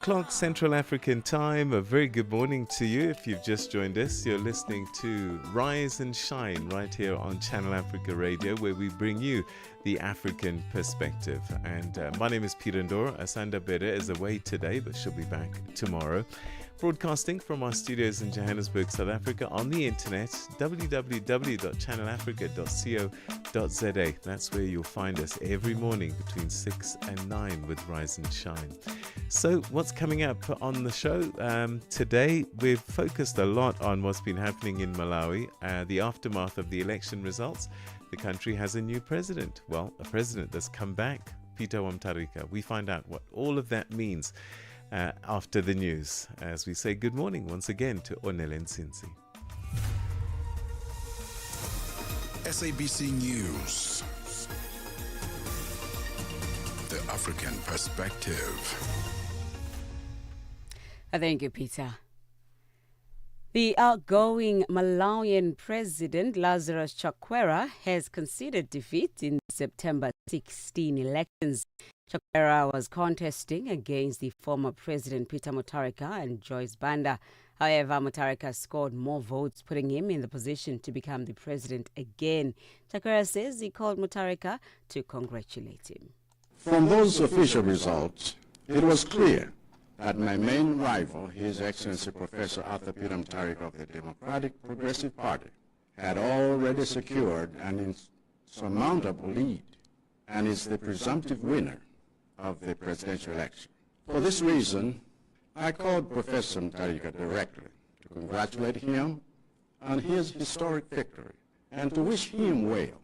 O'clock Central African time. A very good morning to you. If you've just joined us, you're listening to Rise and Shine right here on Channel Africa Radio, where we bring you the African perspective. And my name is Peter Ndoro. Asanda Bede is away today, but she'll be back tomorrow. Broadcasting from our studios in Johannesburg, South Africa, on the internet, www.channelafrica.co.za. That's where you'll find us every morning between 6 and 9 with Rise and Shine. So what's coming up on the show? Today, we've focused a lot on what's been happening in Malawi, the aftermath of the election results. The country has a new president. Well, a president that's come back, Peter Ndoro. We find out what all of that means after the news, as we say good morning once again to Onele Nsinzi. SABC News, the African perspective. Thank you, Peter. The outgoing Malawian President Lazarus Chakwera has conceded defeat in the September 16 elections. Chakwera was contesting against the former President Peter Mutharika and Joyce Banda. However, Mutharika scored more votes, putting him in the position to become the president again. Chakwera says he called Mutharika to congratulate him. From those official results, it was clear that my main rival, His Excellency Professor Arthur Peter Mutharika of the Democratic Progressive Party, had already secured an insurmountable lead and is the presumptive winner of the presidential election. For this reason, I called Professor Mutharika directly to congratulate him on his historic victory and to wish him well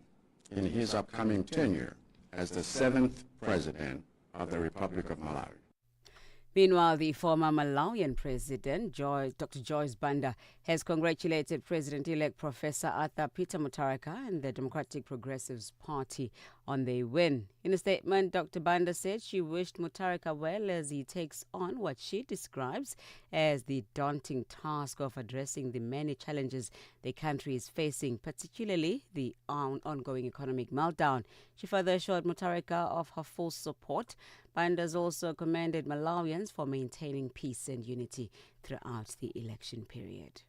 in his upcoming tenure as the 7th President of the Republic of Malawi. Meanwhile, the former Malawian President, Dr. Joyce Banda, has congratulated President-elect Professor Arthur Peter Mutharika and the Democratic Progressives Party on their win. In a statement, Dr. Banda said she wished Mutharika well as he takes on what she describes as the daunting task of addressing the many challenges the country is facing, particularly the ongoing economic meltdown. She further assured Mutharika of her full support. Banda has also commended Malawians for maintaining peace and unity throughout the election period.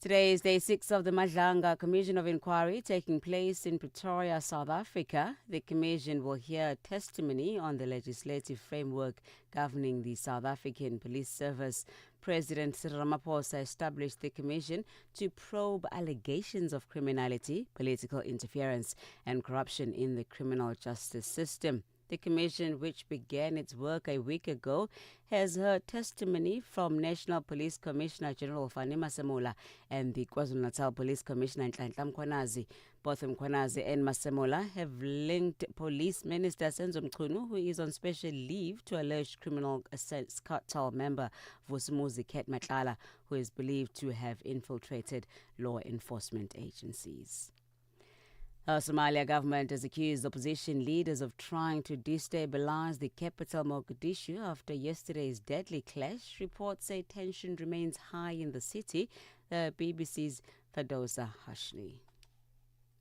Today is day 6 of the Madlanga Commission of Inquiry taking place in Pretoria, South Africa. The commission will hear testimony on the legislative framework governing the South African Police Service. President Cyril Ramaphosa established the commission to probe allegations of criminality, political interference, and corruption in the criminal justice system. The commission, which began its work a week ago, has heard testimony from National Police Commissioner General Fani Masemola and the KwaZulu-Natal Police Commissioner Nhlanhla Mkhwanazi. Both Mkhwanazi and Masemola have linked Police Minister Senzo Mchunu, who is on special leave, to alleged criminal cartel member Vusumuzi Ket Matlala, who is believed to have infiltrated law enforcement agencies. The Somalia government has accused opposition leaders of trying to destabilize the capital Mogadishu after yesterday's deadly clash. Reports say tension remains high in the city. The BBC's Thadosa Hashley.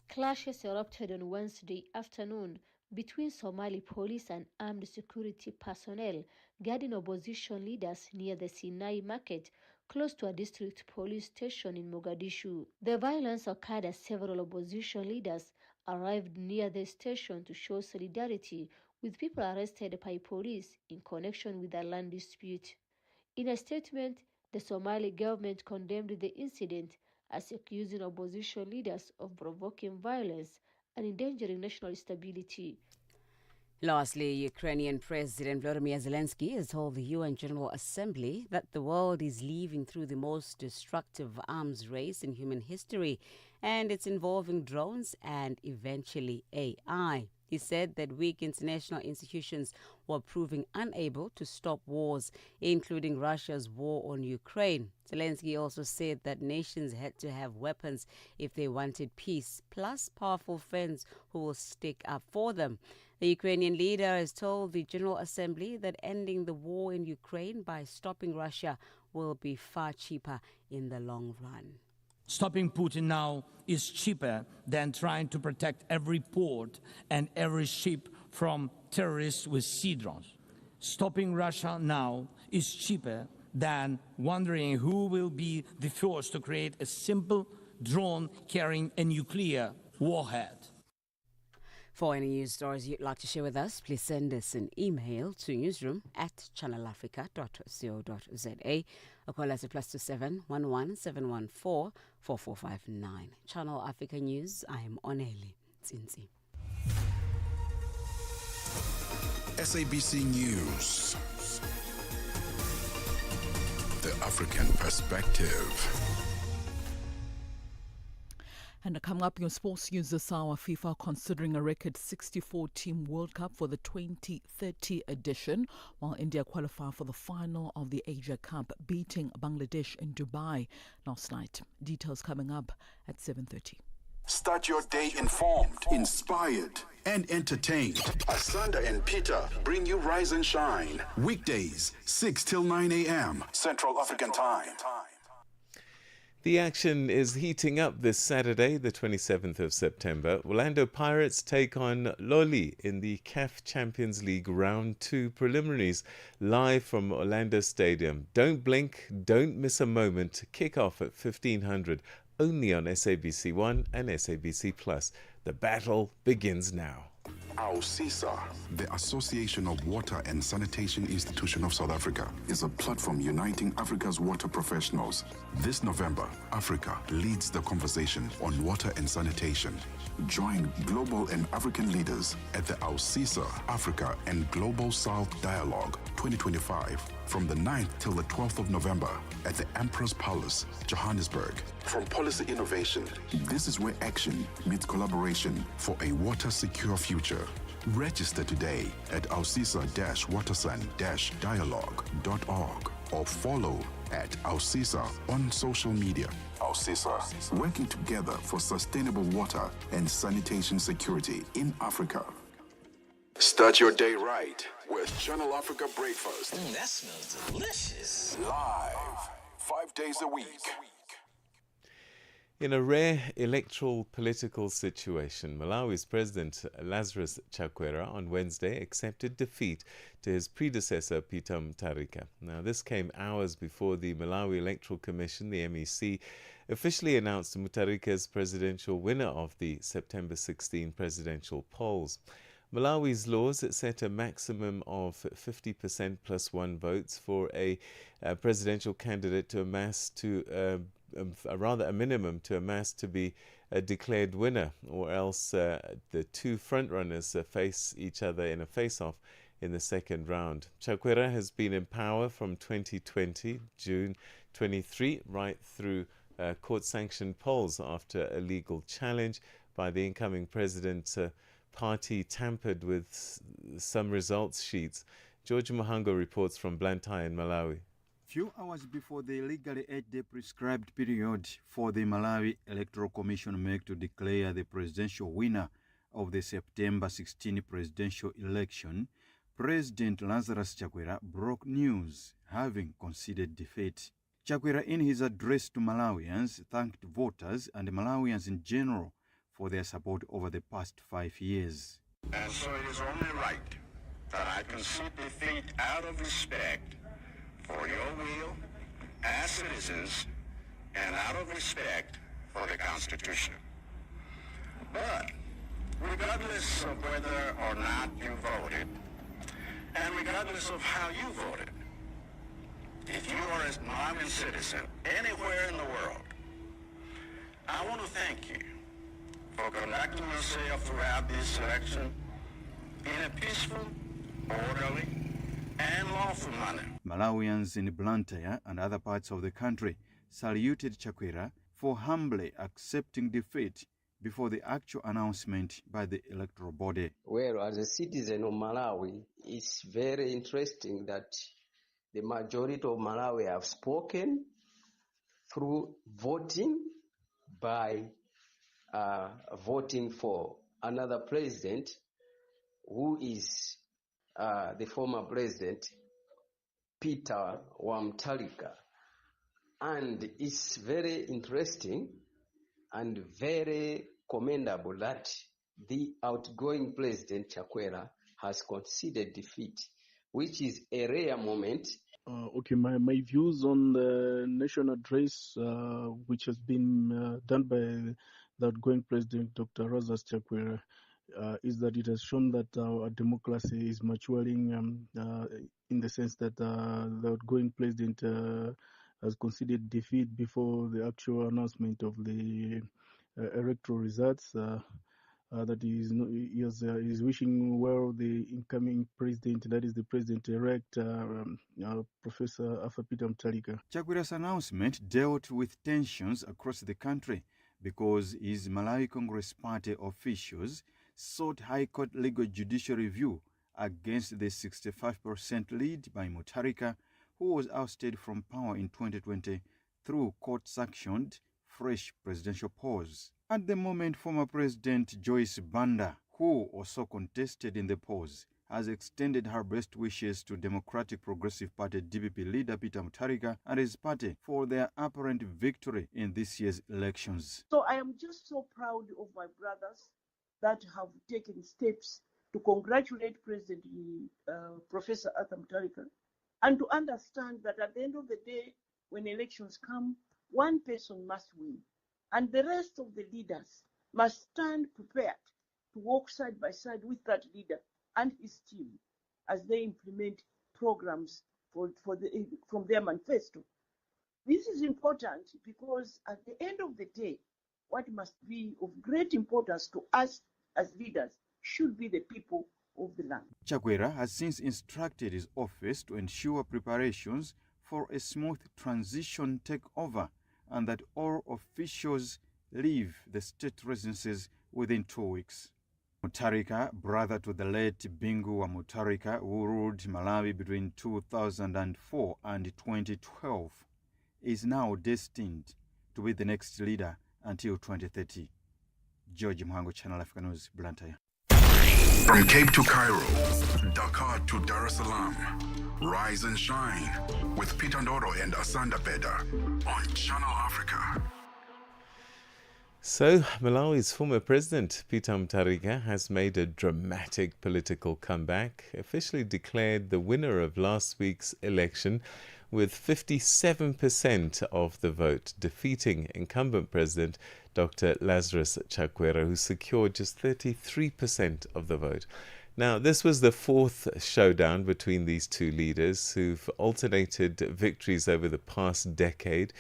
Clashes erupted on Wednesday afternoon between Somali police and armed security personnel guarding opposition leaders near the Sinai market, close to a district police station in Mogadishu. The violence occurred as several opposition leaders arrived near the station to show solidarity with people arrested by police in connection with a land dispute. In a statement, the Somali government condemned the incident as accusing opposition leaders of provoking violence and endangering national stability. Lastly, Ukrainian President Volodymyr Zelensky has told the UN General Assembly that the world is living through the most destructive arms race in human history, and it's involving drones and eventually AI. He said that weak international institutions were proving unable to stop wars, including Russia's war on Ukraine. Zelensky also said that nations had to have weapons if they wanted peace, plus powerful friends who will stick up for them. The Ukrainian leader has told the General Assembly that ending the war in Ukraine by stopping Russia will be far cheaper in the long run. Stopping Putin now is cheaper than trying to protect every port and every ship from terrorists with sea drones. Stopping Russia now is cheaper than wondering who will be the first to create a simple drone carrying a nuclear warhead. For any news stories you'd like to share with us, please send us an email to newsroom@channelafrica.co.za or call us at +27 11 714 4459. Channel Africa News, I am Oneli Tsinzi. SABC News. The African Perspective. And coming up in your sports news this hour, FIFA considering a record 64-team World Cup for the 2030 edition, while India qualify for the final of the Asia Cup, beating Bangladesh in Dubai last night. Details coming up at 7:30. Start your day informed, inspired, and entertained. Asanda and Peter bring you Rise and Shine. Weekdays, 6 till 9 a.m. Central African Time. The action is heating up this Saturday, the 27th of September. Orlando Pirates take on Loli in the CAF Champions League Round 2 preliminaries, live from Orlando Stadium. Don't blink, don't miss a moment. Kick off at 1500, only on SABC 1 and SABC Plus. The battle begins now. AUSISA, the Association of Water and Sanitation Institution of South Africa, is a platform uniting Africa's water professionals. This November, Africa leads the conversation on water and sanitation. Join global and African leaders at the AUSISA Africa and Global South Dialogue 2025 from the 9th till the 12th of November at the Emperor's Palace, Johannesburg. From policy innovation, this is where action meets collaboration for a water-secure future. Register today at ausisa-watersan-dialogue.org or follow at AUSISA on social media. AUSISA, working together for sustainable water and sanitation security in Africa. Start your day right with Channel Africa Breakfast. That smells delicious. Live, 5 days a week. In a rare electoral political situation, Malawi's President Lazarus Chakwera on Wednesday accepted defeat to his predecessor Peter Mutharika. Now, this came hours before the Malawi Electoral Commission, the MEC, officially announced Mutharika as presidential winner of the September 16 presidential polls. Malawi's laws set a maximum of 50% plus one votes for a presidential candidate to amass to a minimum to amass to be declared winner, or else the two frontrunners face each other in a face-off in the second round. Chakwera has been in power from 2020, June 23, right through court-sanctioned polls after a legal challenge by the incoming president. Party tampered with some results sheets. George Muhango reports from Blantyre in Malawi. Few hours before the legally 8-day prescribed period for the Malawi Electoral Commission make to declare the presidential winner of the September 16 presidential election, President Lazarus Chakwera broke news, having conceded defeat. Chakwera, in his address to Malawians, thanked voters and Malawians in general for their support over the past 5 years. And so it is only right that I concede defeat out of respect for your will as citizens and out of respect for the Constitution. But regardless of whether or not you voted, and regardless of how you voted, if you are a Malawian citizen anywhere in the world, I want to thank you for conducting yourself throughout this election in a peaceful, orderly, and lawful manner. Malawians in Blantyre and other parts of the country saluted Chakwera for humbly accepting defeat before the actual announcement by the electoral body. Well, as a citizen of Malawi, it's very interesting that the majority of Malawi have spoken through voting by voting for another president who is the former president, Peter Mutharika. And it's very interesting and very commendable that the outgoing president Chakwera has conceded defeat which is a rare moment. Okay, my views on the national address, which has been done by the outgoing president, Dr. Rosas Chakwera, is that it has shown that our democracy is maturing in the sense that the outgoing president has conceded defeat before the actual announcement of the electoral results. That he is wishing well the incoming president, that is the president-elect, Professor Arthur Peter Mutharika. Chakwera's announcement dealt with tensions across the country because his Malawi Congress Party officials sought High Court legal judicial review against the 65% lead by Mutharika, who was ousted from power in 2020 through court-sanctioned fresh presidential pause. At the moment, former President Joyce Banda, who also contested in the pause, has extended her best wishes to Democratic Progressive Party DPP leader Peter Mutharika and his party for their apparent victory in this year's elections. So I am just so proud of my brothers that have taken steps to congratulate President Professor Arthur Mutharika and to understand that at the end of the day, when elections come, one person must win. And the rest of the leaders must stand prepared to walk side by side with that leader and his team as they implement programs from their manifesto. This is important because at the end of the day, what must be of great importance to us as leaders should be the people of the land. Chakwera has since instructed his office to ensure preparations for a smooth transition take over and that all officials leave the state residences within 2 weeks. Mutharika, brother to the late Bingu wa Mutharika, who ruled Malawi between 2004 and 2012, is now destined to be the next leader until 2030. George Mhango, Channel Africa News, Blantyre. From Cape to Cairo, Dakar to Dar es Salaam, rise and shine with Peter Ndoro and Asanda Beda on Channel Africa. So, Malawi's former president, Peter Mutharika, has made a dramatic political comeback, officially declared the winner of last week's election with 57% of the vote, defeating incumbent president Dr. Lazarus Chakwera, who secured just 33% of the vote. Now, this was the fourth showdown between these two leaders who've alternated victories over the past decade.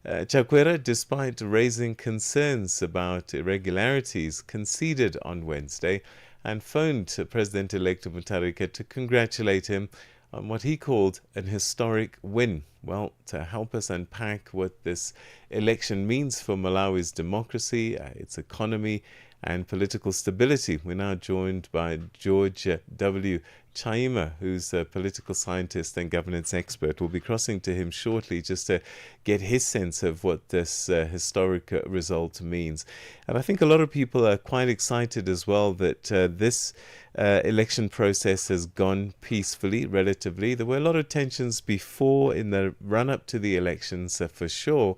Chakwera, despite raising concerns about irregularities, conceded on Wednesday and phoned President-elect Mutharika to congratulate him on what he called an historic win. Well, to help us unpack what this election means for Malawi's democracy, its economy, and political stability, we're now joined by George W. Chaima, who's a political scientist and governance expert. We'll be crossing to him shortly just to get his sense of what this historic result means. And I think a lot of people are quite excited as well that this election process has gone peacefully, relatively. There were a lot of tensions before in the run-up to the elections, for sure.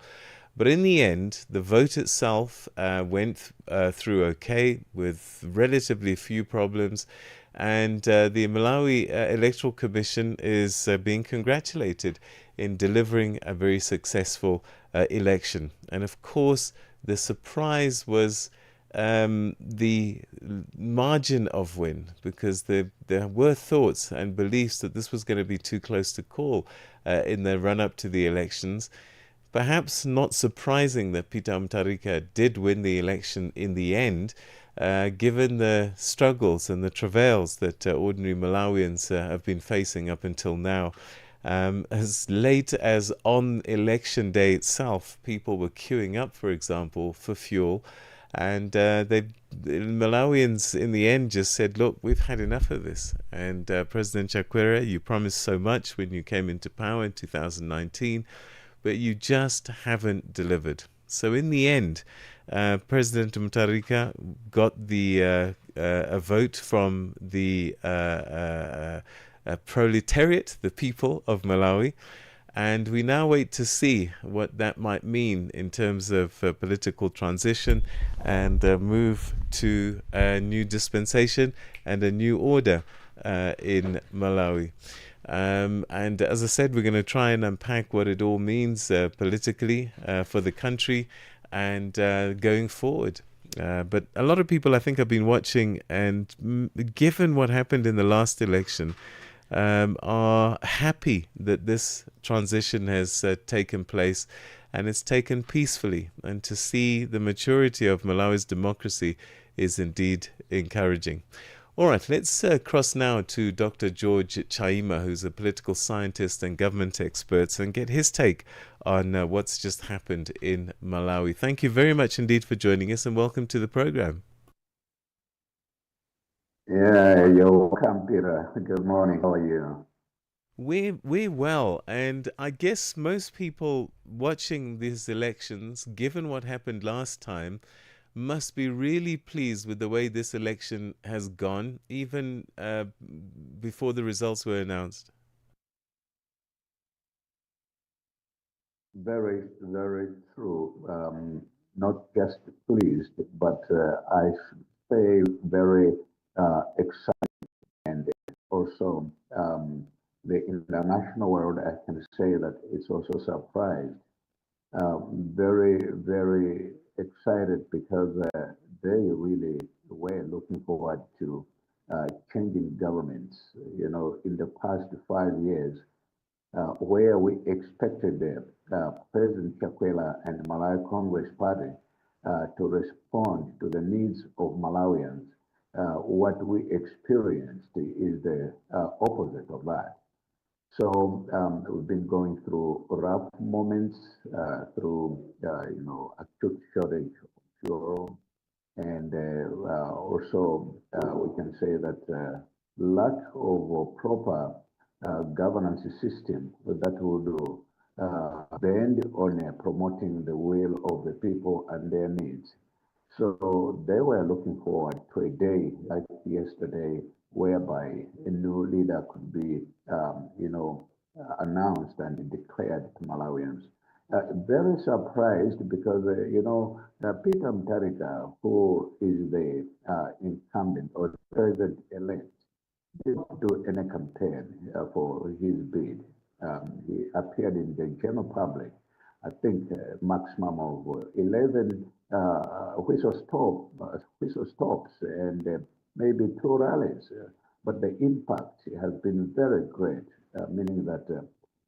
But in the end, the vote itself went through okay with relatively few problems. And the Malawi Electoral Commission is being congratulated in delivering a very successful election. And of course, the surprise was the margin of win, because there were thoughts and beliefs that this was going to be too close to call in the run-up to the elections. Perhaps not surprising that Peter Mutharika did win the election in the end, given the struggles and the travails that ordinary Malawians have been facing up until now. As late as on election day itself, people were queuing up, for example, for fuel. And the Malawians in the end just said, look, we've had enough of this. And President Chakwera, you promised so much when you came into power in 2019, but you just haven't delivered. So in the end, President Mutharika got the a vote from the proletariat, the people of Malawi. And we now wait to see what that might mean in terms of political transition and move to a new dispensation and a new order in Malawi. And as I said, we're going to try and unpack what it all means politically for the country and going forward. But a lot of people, I think, have been watching, and given what happened in the last election, are happy that this transition has taken place and it's taken peacefully. And to see the maturity of Malawi's democracy is indeed encouraging. All right, let's cross now to Dr. George Chaima, who's a political scientist and government expert, and get his take on what's just happened in Malawi. Thank you very much indeed for joining us, and welcome to the program. Yeah, you're welcome, Peter. Good morning. How are you? We're well, and I guess most people watching these elections, given what happened last time, must be really pleased with the way this election has gone, even before the results were announced. Very, very true. Not just pleased, but I should say very excited, and also the international world, I can say that it's also surprised. Very, very excited because they really were looking forward to changing governments. You know, in the past 5 years, where we expected President Chakwera and the Malawi Congress Party to respond to the needs of Malawians, what we experienced is the opposite of that. So we've been going through rough moments, through acute shortage of fuel, and also we can say that lack of a proper governance system that would bend on promoting the will of the people and their needs. So they were looking forward to a day like yesterday whereby a new leader could be, announced and declared to Malawians. Very surprised because, Peter Mutharika, who is the incumbent or president-elect, did not do any campaign for his bid. He appeared in the general public, I think, maximum of 11 whistle stops and maybe two rallies. But the impact has been very great, meaning that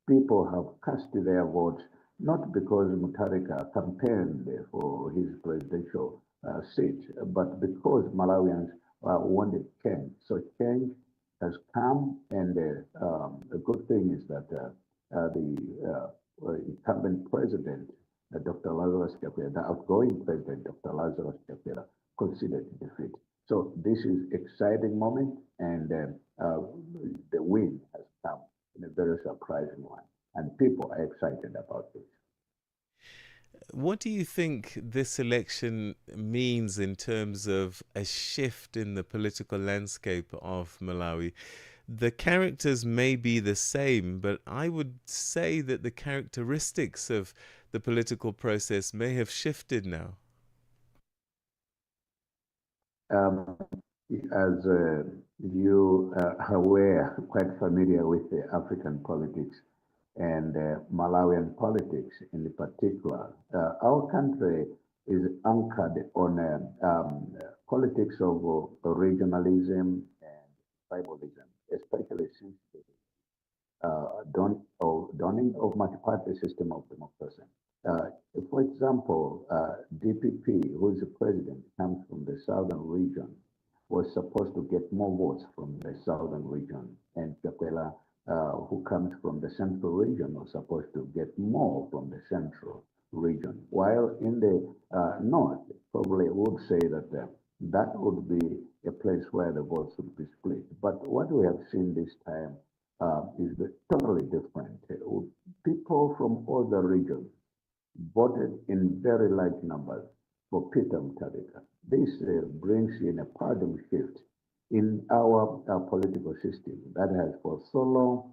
people have cast their votes not because Mutharika campaigned for his presidential seat, but because Malawians wanted change. So change has come, and the good thing is that the incumbent president, Dr. Lazarus Chakwera, the outgoing president, Dr. Lazarus Chakwera, conceded defeat. So this is exciting moment, and the win has come in a very surprising one, and people are excited about this. What do you think this election means in terms of a shift in the political landscape of Malawi? The characters may be the same, but I would say that the characteristics of the political process may have shifted now. As you are aware, quite familiar with the African politics and Malawian politics in particular, our country is anchored on politics of regionalism and tribalism, especially since the dawning of multi-party system of democracy. Uh, for example, DPP, who is the president, comes from the southern region, was supposed to get more votes from the southern region, and Chakwera, who comes from the central region, was supposed to get more from the central region. While in the north, probably would say that that would be a place where the votes would be split. But what we have seen this time is totally different. People from other regions voted in very large numbers for Peter Mutharika. This brings in a paradigm shift in our political system that has for so long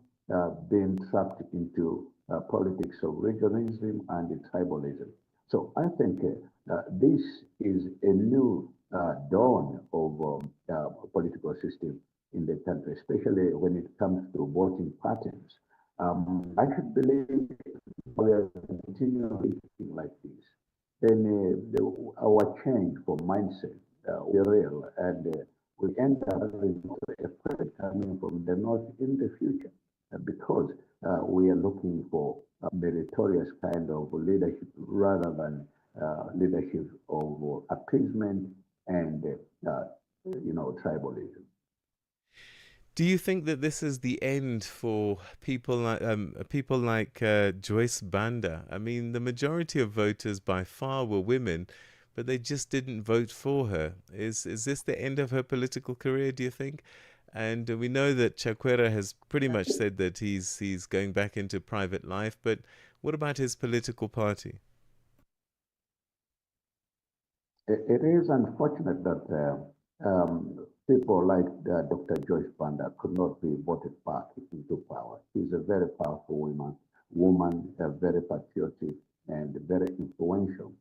been trapped into politics of regionalism and tribalism. So I think this is a new dawn of political system in the country, especially when it comes to voting patterns. I should believe we are continuing like this. Then our change for mindset will be real, and we end up having a president coming from the north in the future because we are looking for a meritorious kind of leadership rather than leadership of appeasement and tribalism. Do you think that this is the end for people like Joyce Banda? I mean, the majority of voters by far were women, but they just didn't vote for her. Is this the end of her political career, do you think? And we know that Chakwera has pretty much said that he's going back into private life, but what about his political party? It is unfortunate that people like Dr. Joyce Banda could not be voted back into power. She's a very powerful woman, very patriotic, and very influential.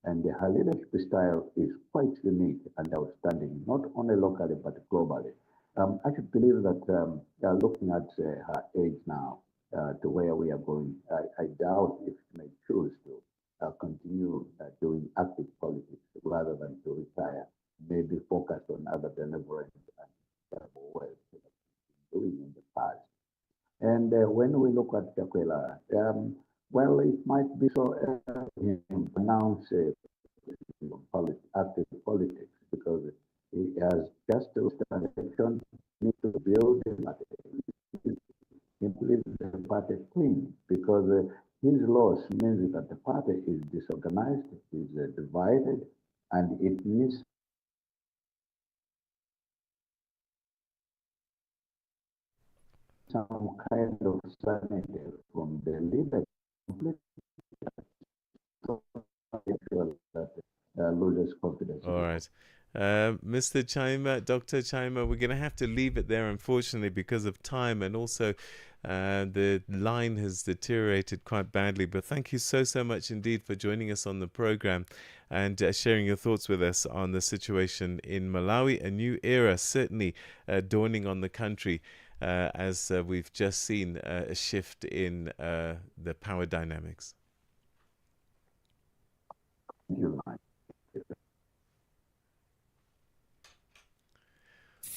And her leadership style is quite unique and outstanding, not only locally but globally. I should believe that looking at her age now to where we are going, I doubt if she may choose to continue doing active politics rather than to retire, maybe focus on other benevolent and charitable work that she's doing in the past. And when we look at Chakwera, well, it might be so him announce active politics because he has just started election, need to build a party. He believes the party clean because his loss means that the party is disorganized, is divided, and it needs some kind of sanity from the leadership that loses confidence. All right. Mr. Chaima, Dr. Chaima, we're going to have to leave it there, unfortunately, because of time, and also the line has deteriorated quite badly. But thank you so much indeed for joining us on the program and sharing your thoughts with us on the situation in Malawi. A new era certainly dawning on the country as we've just seen a shift in the power dynamics.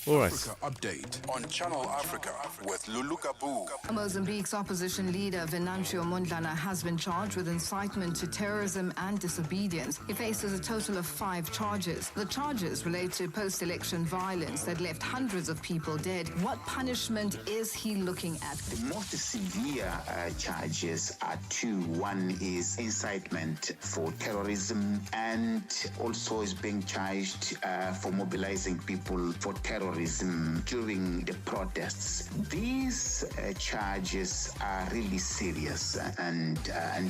All right. Africa Update on Channel Africa with Lulu Kabu. Mozambique's opposition leader Venancio Mondlane has been charged with incitement to terrorism and disobedience. He faces a total of 5 charges. The charges relate to post-election violence that left hundreds of people dead. What punishment is he looking at? The most severe charges are 2. One is incitement for terrorism, and also is being charged for mobilizing people for terrorism during the protests. These charges are really serious and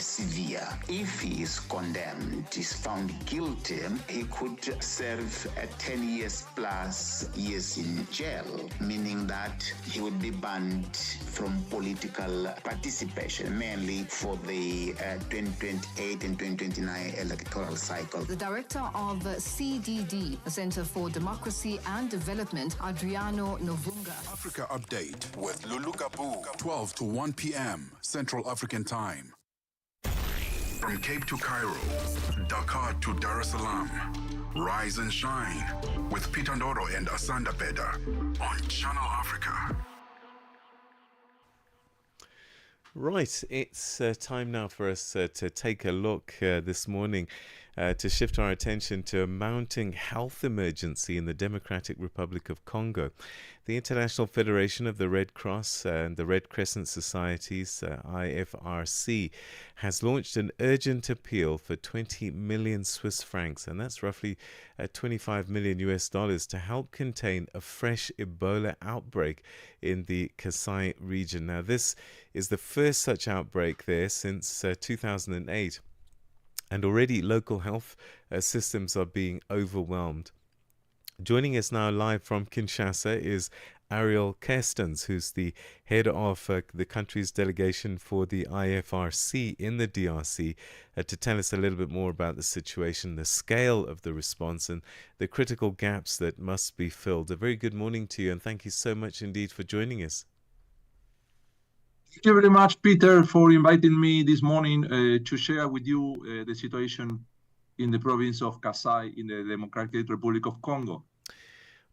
severe. If he is condemned, is found guilty, he could serve 10 years plus years in jail, meaning that he would be banned from political participation, mainly for the 2028 and 2029 electoral cycle. The director of CDD, the Center for Democracy and Development, Adriano Novunga. Africa Update with Lulu Kabu, 12 to 1 p.m. Central African Time. From Cape to Cairo, Dakar to Dar es Salaam, rise and shine with Peter Ndoro and Asanda Beda on Channel Africa. Right, it's time now for us to take a look this morning to shift our attention to a mounting health emergency in the Democratic Republic of Congo. The International Federation of the Red Cross and the Red Crescent Societies, IFRC, has launched an urgent appeal for 20 million Swiss francs, and that's roughly $25 million US, to help contain a fresh Ebola outbreak in the Kasai region. Now, this is the first such outbreak there since 2008. And already local health systems are being overwhelmed. Joining us now live from Kinshasa is Ariel Kerstens, who's the head of the country's delegation for the IFRC in the DRC, to tell us a little bit more about the situation, the scale of the response, and the critical gaps that must be filled. A very good morning to you, and thank you so much indeed for joining us. Thank you very much, Peter, for inviting me this morning to share with you the situation in the province of Kasai in the Democratic Republic of Congo.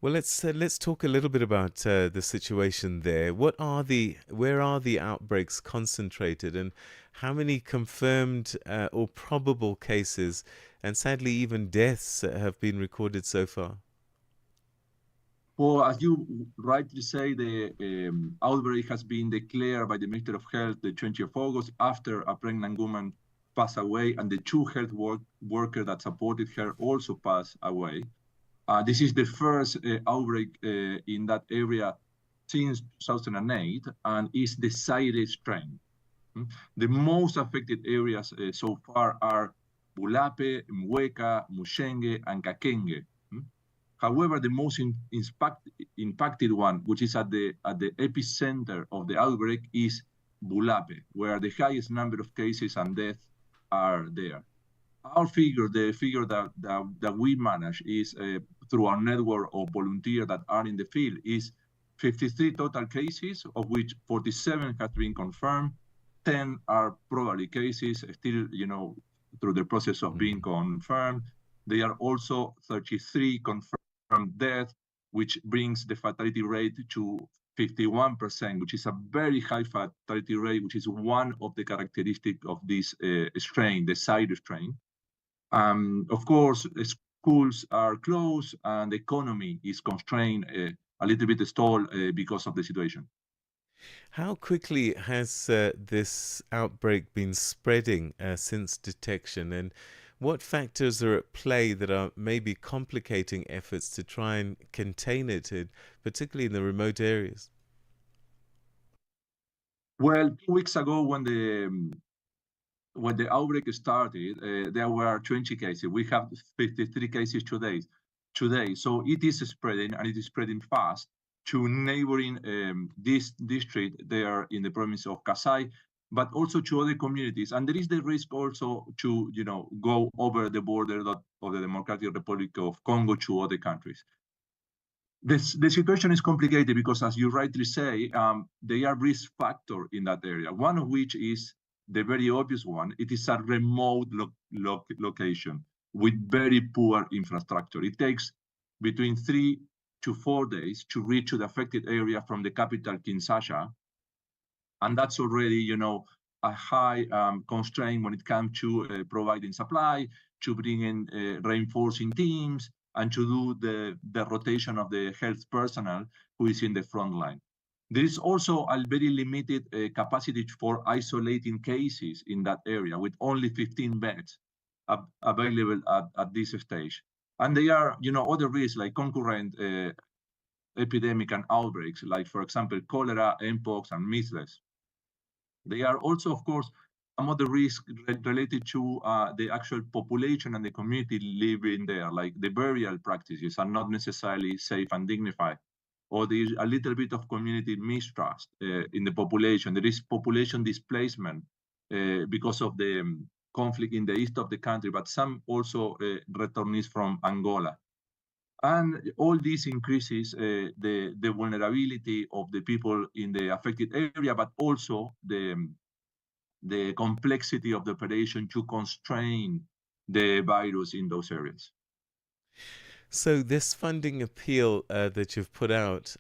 Well, let's talk a little bit about the situation there. Where are the outbreaks concentrated, and how many confirmed or probable cases, and sadly even deaths, have been recorded so far? Well, as you rightly say, the outbreak has been declared by the Minister of Health the 20th of August after a pregnant woman passed away and the two health workers that supported her also passed away. This is the first outbreak in that area since 2008 and is the Zaire strain. The most affected areas so far are Bulape, Mweka, Mushenge, and Kakenge. However, the most impacted one, which is at the epicenter of the outbreak, is Bulape, where the highest number of cases and deaths are there. Our figure, the figure that we manage, is through our network of volunteers that are in the field, is 53 total cases, of which 47 have been confirmed. 10 are probably cases, still, through the process of being confirmed. There are also 33 confirmed death, which brings the fatality rate to 51%, which is a very high fatality rate, which is one of the characteristics of this strain, the Zaire strain. Of course, schools are closed and the economy is constrained, a little bit stalled because of the situation. How quickly has this outbreak been spreading since detection, and what factors are at play that are maybe complicating efforts to try and contain it, particularly in the remote areas? Well, 2 weeks ago, when the outbreak started, there were 20 cases. We have 53 cases today. So it is spreading, and it is spreading fast to neighboring this district there in the province of Kasai, but also to other communities. And there is the risk also to, go over the border of the Democratic Republic of Congo to other countries. The situation is complicated because, as you rightly say, there are risk factors in that area, one of which is the very obvious one. It is a remote location with very poor infrastructure. It takes between 3 to 4 days to reach the affected area from the capital, Kinshasa. And that's already, a high constraint when it comes to providing supply, to bring in reinforcing teams, and to do the rotation of the health personnel who is in the front line. There is also a very limited capacity for isolating cases in that area, with only 15 beds available at this stage. And there are, other risks like concurrent epidemic and outbreaks, like, for example, cholera, mpox, and measles. They are also, of course, some of the risks related to the actual population and the community living there, like the burial practices are not necessarily safe and dignified, or there's a little bit of community mistrust in the population. There is population displacement because of the conflict in the east of the country, but some also returnees from Angola. And all this increases the vulnerability of the people in the affected area, but also the complexity of the operation to constrain the virus in those areas. So this funding appeal that you've put out,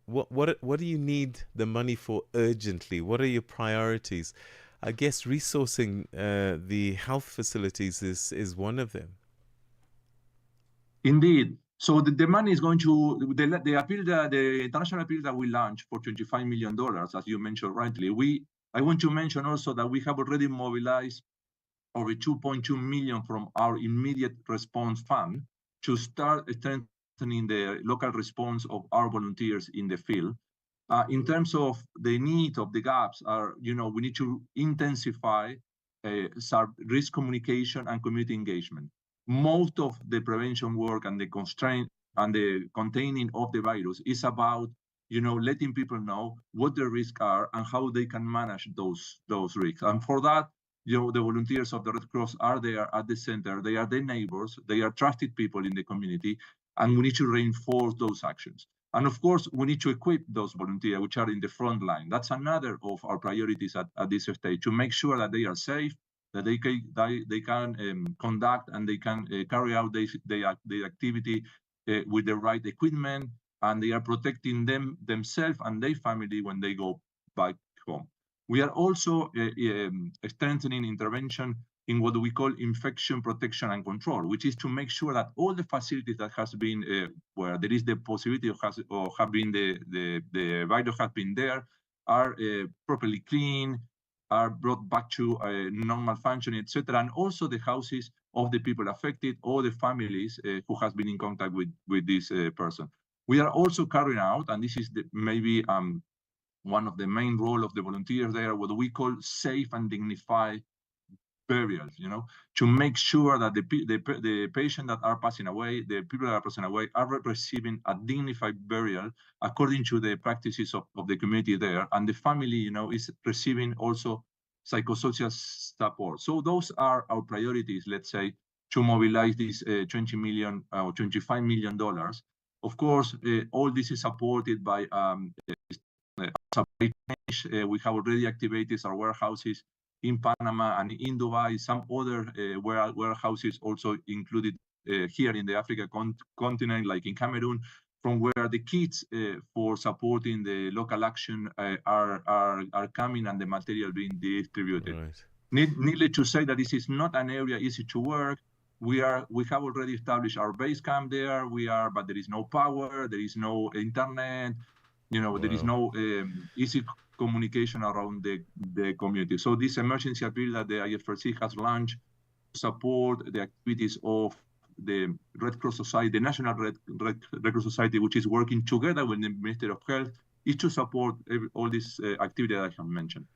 what do you need the money for urgently? What are your priorities? I guess resourcing the health facilities is one of them. Indeed. So the money is going to the appeal, the international appeal that we launched for $25 million, as you mentioned rightly. I want to mention also that we have already mobilized over 2.2 million from our immediate response fund to start strengthening the local response of our volunteers in the field. In terms of the need of the gaps, we need to intensify risk communication and community engagement. Most of the prevention work and the constraint and the containing of the virus is about, letting people know what the risks are and how they can manage those risks. And for that, the volunteers of the Red Cross are there at the center. They are the neighbors. They are trusted people in the community, and we need to reinforce those actions. And of course, we need to equip those volunteers which are in the front line. That's another of our priorities at this stage, to make sure that they are safe, that they can conduct and they can carry out their activity with the right equipment, and they are protecting themselves and their family when they go back home. We are also strengthening intervention in what we call infection protection and control, which is to make sure that all the facilities that has been where there is the possibility of have been the virus has been there are properly cleaned, are brought back to normal functioning, etc. And also the houses of the people affected or the families who has been in contact with this person. We are also carrying out, and this is maybe one of the main role of the volunteers there, what we call safe and dignified burials, to make sure that the patients that are passing away, the people that are passing away, are receiving a dignified burial according to the practices of the community there, and the family, is receiving also psychosocial support. So those are our priorities, let's say, to mobilize this $20 million or $25 million. Of course, all this is supported by we have already activated our warehouses in Panama and in Dubai, some other warehouses also included here in the Africa continent, like in Cameroon, from where the kits for supporting the local action are coming and the material being distributed. Right. Needless to say that this is not an area easy to work. We have already established our base camp there. But there is no power, there is no internet, there is no easy communication around the community. So this emergency appeal that the IFRC has launched to support the activities of the Red Cross Society, the National Red Cross Society, which is working together with the Ministry of Health, is to support all this activity that I have mentioned.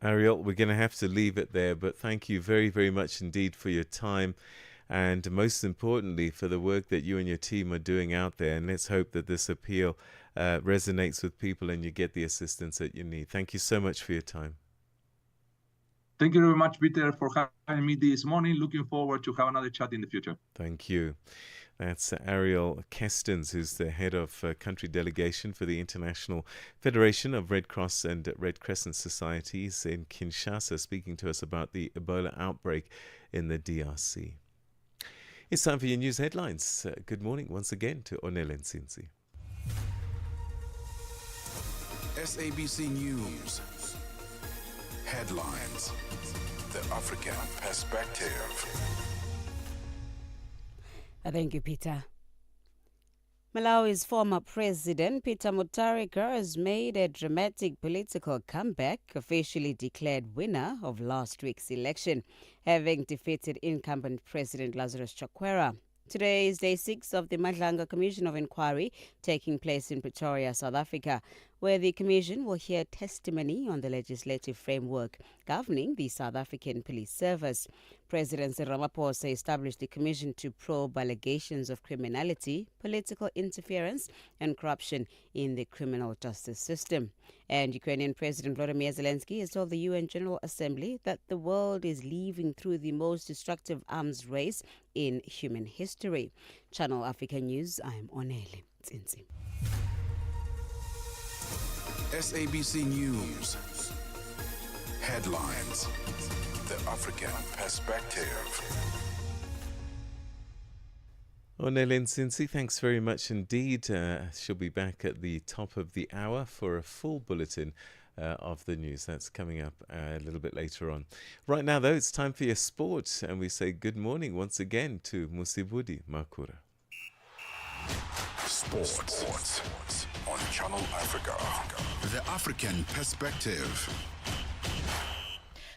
Ariel, we're going to have to leave it there, but thank you very, very much indeed for your time, and most importantly for the work that you and your team are doing out there. And let's hope that this appeal resonates with people and you get the assistance that you need. Thank you so much for your time. Thank you very much, Peter, for having me this morning. Looking forward to have another chat in the future. Thank you. That's Ariel Kestens, who's the head of country delegation for the International Federation of Red Cross and Red Crescent Societies in Kinshasa, speaking to us about the Ebola outbreak in the DRC. It's time for your news headlines. Good morning once again to Onele Nsinzi. SABC News. Headlines. The African Perspective. Thank you, Peter. Malawi's former president, Peter Mutharika, has made a dramatic political comeback, officially declared winner of last week's election, having defeated incumbent President Lazarus Chakwera. Today is day 6 of the Madlanga Commission of Inquiry taking place in Pretoria, South Africa, where the commission will hear testimony on the legislative framework governing the South African Police Service. President Cyril Ramaphosa established the commission to probe allegations of criminality, political interference and corruption in the criminal justice system. And Ukrainian President Volodymyr Zelensky has told the UN General Assembly that the world is living through the most destructive arms race in human history. Channel Africa News, I am Onele Nsinzi. SABC News. Headlines. The African Perspective. Onele Nsinzi, thanks very much indeed. She'll be back at the top of the hour for a full bulletin of the news. That's coming up a little bit later on. Right now, though, it's time for your sport, and we say good morning once again to Musibudi Makura. Sports on Channel Africa. The African Perspective.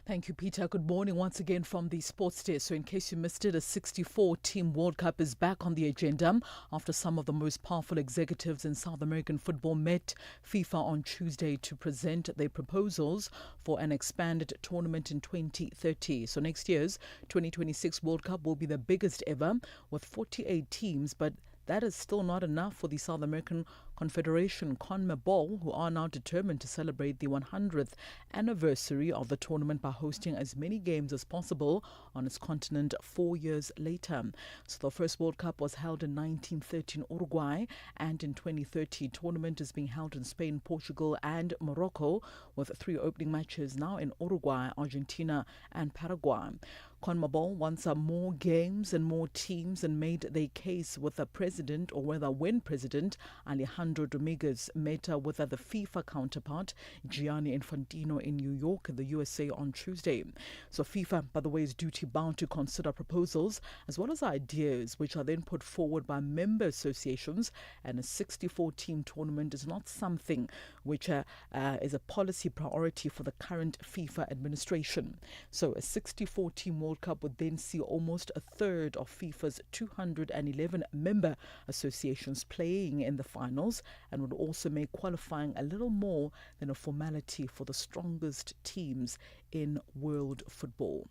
Thank you, Peter. Good morning once again from the Sports Desk. So in case you missed it, a 64-team World Cup is back on the agenda after some of the most powerful executives in South American football met FIFA on Tuesday to present their proposals for an expanded tournament in 2030. So next year's 2026 World Cup will be the biggest ever with 48 teams, but that is still not enough for the South American Confederation CONMEBOL, who are now determined to celebrate the 100th anniversary of the tournament by hosting as many games as possible on its continent 4 years later. So the first World Cup was held in 1913 in Uruguay, and in 2030 tournament is being held in Spain, Portugal and Morocco, with 3 opening matches now in Uruguay, Argentina and Paraguay. CONMEBOL wants more games and more teams and made their case with the president, or rather when President Alejandro Dominguez met with the FIFA counterpart Gianni Infantino in New York, the USA, on Tuesday. So FIFA, by the way, is duty bound to consider proposals as well as ideas which are then put forward by member associations, and a 64-team tournament is not something which is a policy priority for the current FIFA administration. So a 64-team World Cup would then see almost a third of FIFA's 211 member associations playing in the finals, and would also make qualifying a little more than a formality for the strongest teams in world football.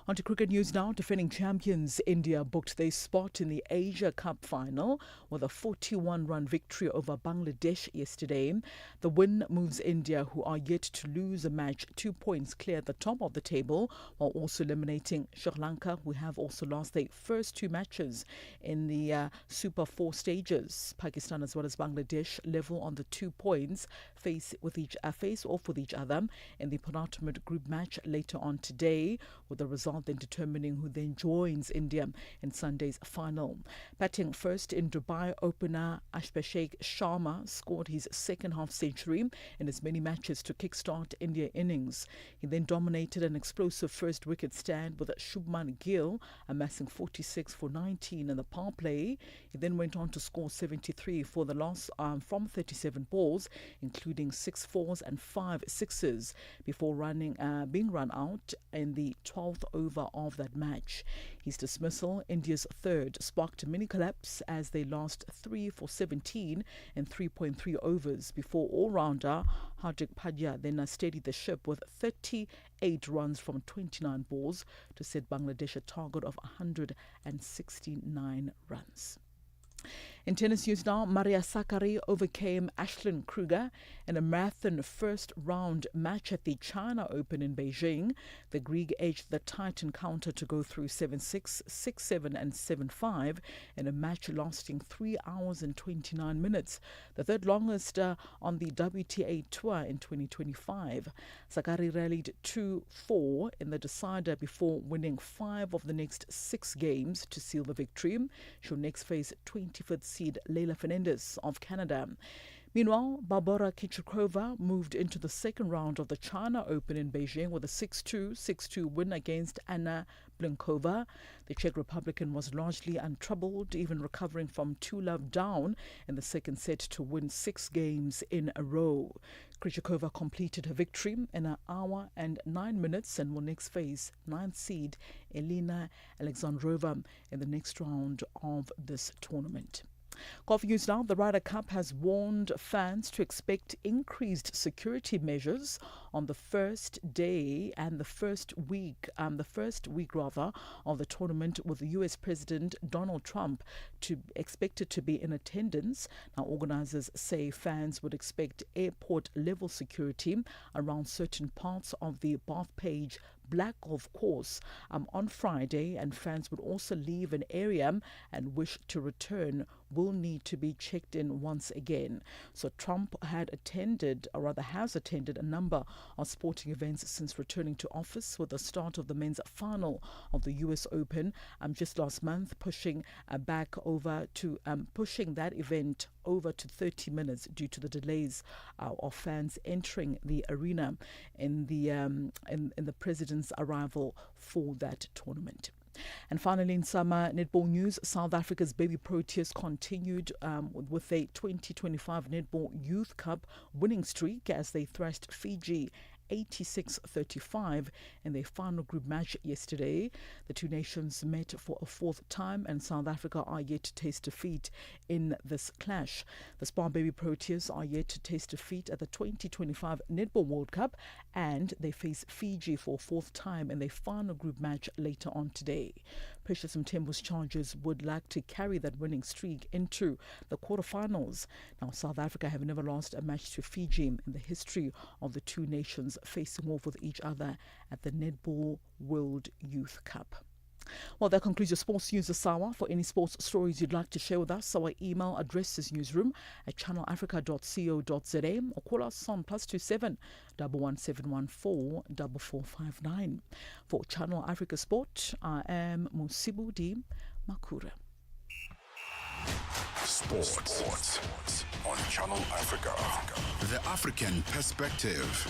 On to cricket news now. Defending champions India booked their spot in the Asia Cup final with a 41-run victory over Bangladesh yesterday. The win moves India, who are yet to lose a match, 2 points clear at the top of the table, while also eliminating Sri Lanka, who have also lost their first 2 matches in the Super 4 stages. Pakistan as well as Bangladesh level on the 2 points, face off with each other in the penultimate group match later on today, with the result then determining who then joins India in Sunday's final. Batting first in Dubai opener Ashbashek Sharma scored his second half century in as many matches to kickstart India innings. He then dominated an explosive first wicket stand with Shubman Gill amassing 46 for 19 in the power play. He then went on to score 73 for the loss from 37 balls, including 6 fours and 5 sixes, before being run out in the 12th over of that match. His dismissal, India's third, sparked a mini collapse as they lost 3 for 17 in 3.3 overs before all-rounder Hardik Pandya then steadied the ship with 38 runs from 29 balls to set Bangladesh a target of 169 runs. In tennis news now, Maria Sakkari overcame Ashlyn Kruger in a marathon first round match at the China Open in Beijing. The Greek edged the Titan counter to go through 7-6, 6-7 and 7-5 in a match lasting 3 hours and 29 minutes, the third longest on the WTA Tour in 2025. Sakkari rallied 2-4 in the decider before winning 5 of the next 6 games to seal the victory. She'll next face 25th seed Leila Fernandez of Canada. Meanwhile, Barbora Krejcikova moved into the second round of the China Open in Beijing with a 6-2, 6-2 win against Anna Blinkova. The Czech Republican was largely untroubled, even recovering from 2-love down in the second set to win 6 games in a row. Krejcikova completed her victory in an hour and 9 minutes and will next face 9th seed Elena Alexandrova in the next round of this tournament. Golf news now. The Ryder Cup has warned fans to expect increased security measures on the first day and the first week of the tournament, with the U.S. President Donald Trump expected to be in attendance. Now, organizers say fans would expect airport-level security around certain parts of the Bethpage Black Golf Course on Friday, and fans would also leave an area and wish to return will need to be checked in once again. So Trump has attended a number of sporting events since returning to office, with the start of the men's final of the US Open just last month, pushing that event over to 30 minutes due to the delays of fans entering the arena in the president's arrival for that tournament. And finally, in summer netball news, South Africa's baby Proteas continued with a 2025 Netball Youth Cup winning streak as they thrashed Fiji 86-35 in their final group match yesterday. The two nations met for a 4th time, and South Africa are yet to taste defeat in this clash. The Spar Baby Proteas are yet to taste defeat at the 2025 Netball World Cup, and they face Fiji for a 4th time in their final group match later on today. Precious Mthembu's Chargers would like to carry that winning streak into the quarterfinals. Now, South Africa have never lost a match to Fiji in the history of the two nations facing off with each other at the Netball World Youth Cup. Well, that concludes your sports news this hour. For any sports stories you'd like to share with us, our email address is newsroom@channelafrica.co.za or call us on +27 11714 4459. For Channel Africa Sport, I am Musibudi Makura. Sports on Channel Africa. The African Perspective.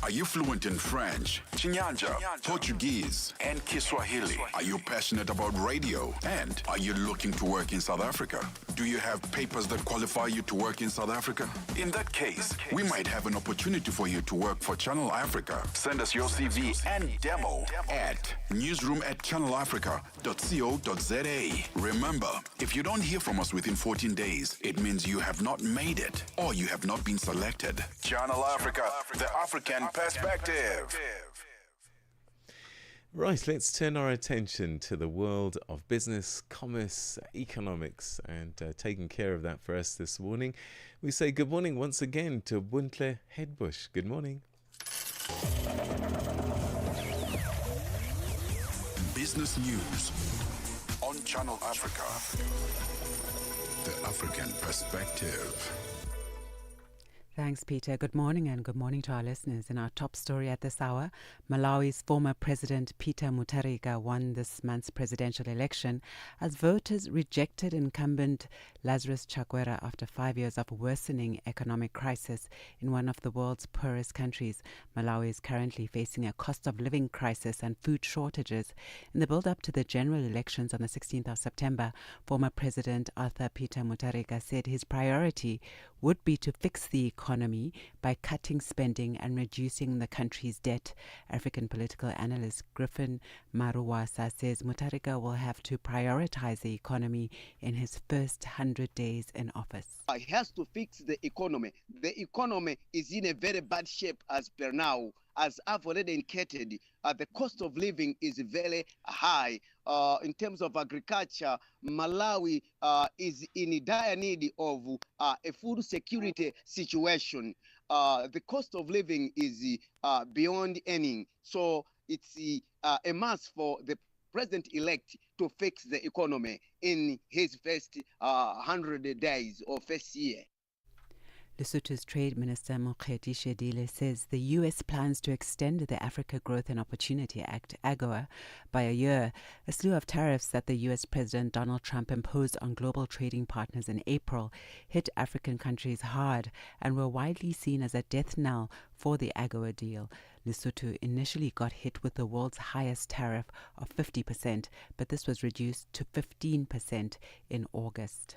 Are you fluent in French, Chinyanja, Portuguese, and Kiswahili? Are you passionate about radio? And are you looking to work in South Africa? Do you have papers that qualify you to work in South Africa? In that case, we might have an opportunity for you to work for Channel Africa. Send us your CV and demo at newsroom@channelafrica.co.za. Remember, if you don't hear from us within 14 days, it means you have not made it or you have not been selected. Channel Africa, the African Perspective. Right, let's turn our attention to the world of business, commerce, economics, and taking care of that for us this morning. We say good morning once again to Buntle Headbush. Good morning. Business news on Channel Africa. The African Perspective. Thanks, Peter. Good morning and good morning to our listeners. In our top story at this hour, Malawi's former President Peter Mutharika won this month's presidential election as voters rejected incumbent Lazarus Chakwera after 5 years of worsening economic crisis in one of the world's poorest countries. Malawi is currently facing a cost of living crisis and food shortages. In the build-up to the general elections on the 16th of September, former President Arthur Peter Mutharika said his priority would be to fix the economy by cutting spending and reducing the country's debt. African political analyst Griffin Maruwasa says Mutharika will have to prioritize the economy in his first 100 days in office. He has to fix the economy. The economy is in a very bad shape as per now. As I've already indicated, the cost of living is very high. In terms of agriculture, Malawi is in dire need of a food security situation. The cost of living is beyond earning. So it's a must for the president-elect to fix the economy in his first 100 days or first year. Lesotho's Trade Minister Mokgweetsi Shedile says the U.S. plans to extend the Africa Growth and Opportunity Act, AGOA, by a year. A slew of tariffs that the U.S. President Donald Trump imposed on global trading partners in April hit African countries hard and were widely seen as a death knell for the AGOA deal. Lesotho initially got hit with the world's highest tariff of 50%, but this was reduced to 15% in August.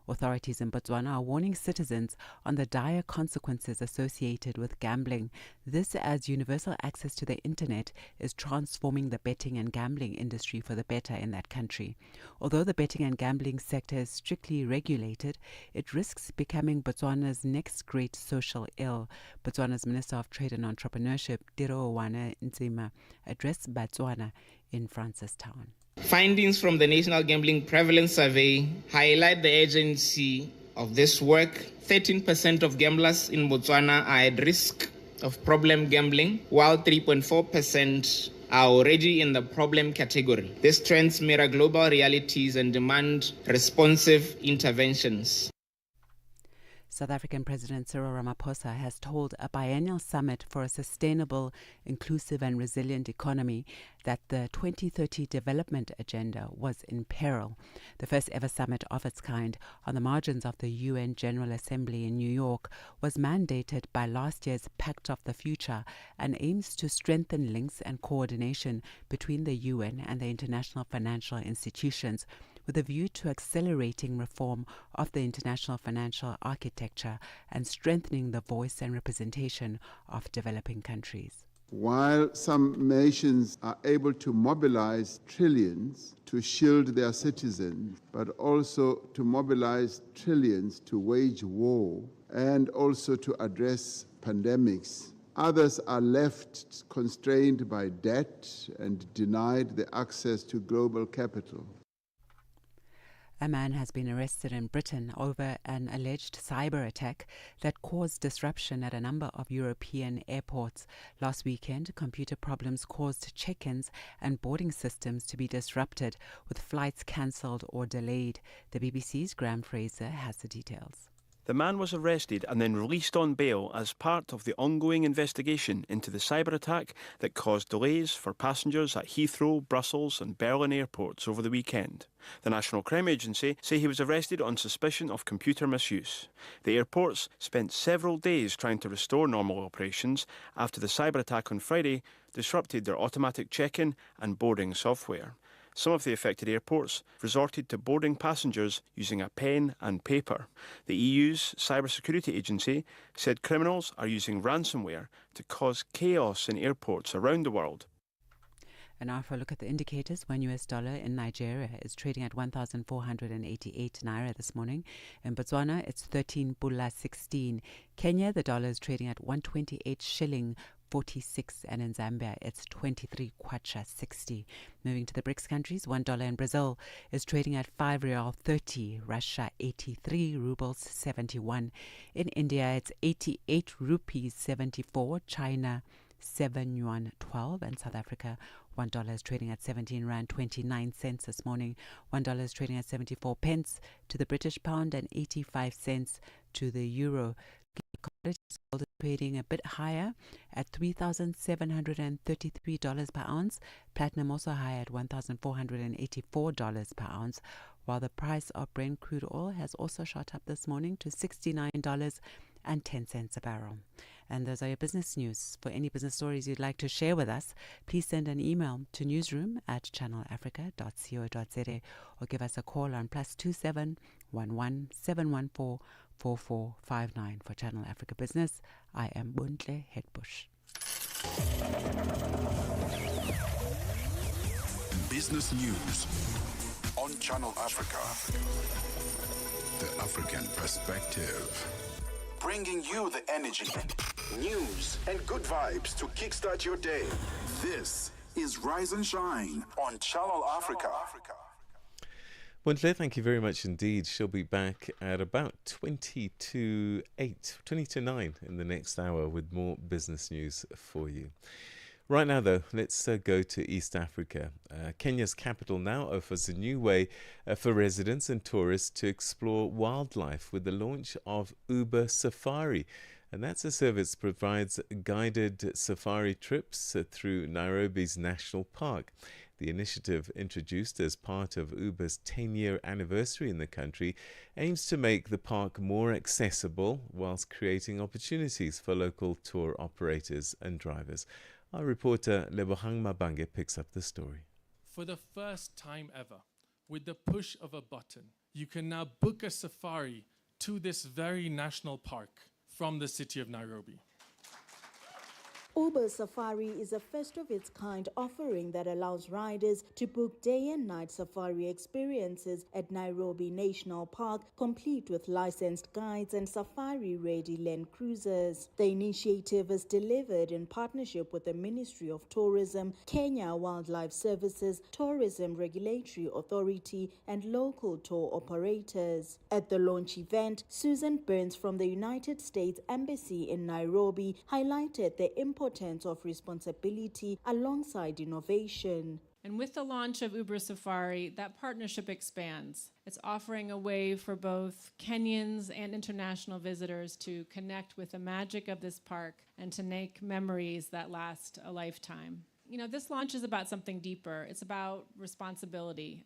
Authorities in Botswana are warning citizens on the dire consequences associated with gambling. This as universal access to the internet is transforming the betting and gambling industry for the better in that country. Although the betting and gambling sector is strictly regulated, it risks becoming Botswana's next great social ill. Botswana's Minister of Trade and Entrepreneurship, Tirowana Nzima, addressed Botswana in Francistown. Findings from the National Gambling Prevalence Survey highlight the urgency of this work. 13% of gamblers in Botswana are at risk of problem gambling, while 3.4% are already in the problem category. These trends mirror global realities and demand responsive interventions. South African President Cyril Ramaphosa has told a biennial summit for a sustainable, inclusive and resilient economy that the 2030 development agenda was in peril. The first ever summit of its kind on the margins of the UN General Assembly in New York was mandated by last year's Pact of the Future and aims to strengthen links and coordination between the UN and the international financial institutions, with a view to accelerating reform of the international financial architecture and strengthening the voice and representation of developing countries. While some nations are able to mobilize trillions to shield their citizens, but also to mobilize trillions to wage war and also to address pandemics, Others are left constrained by debt and denied the access to global capital. A man has been arrested in Britain over an alleged cyber attack that caused disruption at a number of European airports. Last weekend, computer problems caused check-ins and boarding systems to be disrupted, with flights cancelled or delayed. The BBC's Graham Fraser has the details. The man was arrested and then released on bail as part of the ongoing investigation into the cyber attack that caused delays for passengers at Heathrow, Brussels and Berlin airports over the weekend. The National Crime Agency say he was arrested on suspicion of computer misuse. The airports spent several days trying to restore normal operations after the cyber attack on Friday disrupted their automatic check-in and boarding software. Some of the affected airports resorted to boarding passengers using a pen and paper. The EU's cybersecurity agency said criminals are using ransomware to cause chaos in airports around the world. And now for a look at the indicators. One US dollar in Nigeria is trading at 1,488 naira this morning. In Botswana, it's 13 pula 16. Kenya, the dollar is trading at 128 shilling 46, and in Zambia it's 23 kwacha 60. Moving to the BRICS countries, $1 in Brazil is trading at 5 rial 30, Russia 83 rubles 71. In India it's 88 rupees 74, China 7 yuan 12, and South Africa $1 is trading at 17 rand 29 cents this morning. $1 is trading at 74 pence to the British pound and 85 cents to the euro. Commodities gold is trading a bit higher at $3,733 per ounce. Platinum also higher at $1,484 per ounce, while the price of Brent crude oil has also shot up this morning to $69.10 a barrel. And those are your business news. For any business stories you'd like to share with us, please send an email to newsroom@channelafrica.co.za or give us a call on +27 11 714 4459. For Channel Africa Business, I am Buntle Hetbush. Business news on Channel Africa. The African perspective. Bringing you the energy, news, and good vibes to kickstart your day. This is Rise and Shine on Channel Africa. Buntle, thank you very much indeed. She'll be back at about 20 to 9 in the next hour with more business news for you. Right now, though, let's go to East Africa. Kenya's capital now offers a new way for residents and tourists to explore wildlife with the launch of Uber Safari. And that's a service that provides guided safari trips through Nairobi's National Park. The initiative, introduced as part of Uber's 10-year anniversary in the country, aims to make the park more accessible whilst creating opportunities for local tour operators and drivers. Our reporter Lebohang Mabange picks up the story. For the first time ever, with the push of a button, you can now book a safari to this very national park from the city of Nairobi. Uber Safari is a first of its kind offering that allows riders to book day and night safari experiences at Nairobi National Park, complete with licensed guides and safari-ready land cruisers. The initiative is delivered in partnership with the Ministry of Tourism, Kenya Wildlife Services, Tourism Regulatory Authority, and local tour operators. At the launch event, Susan Burns from the United States Embassy in Nairobi highlighted the importance of responsibility alongside innovation. And with the launch of Uber Safari, that partnership expands. It's offering a way for both Kenyans and international visitors to connect with the magic of this park and to make memories that last a lifetime. You know, this launch is about something deeper. It's about responsibility.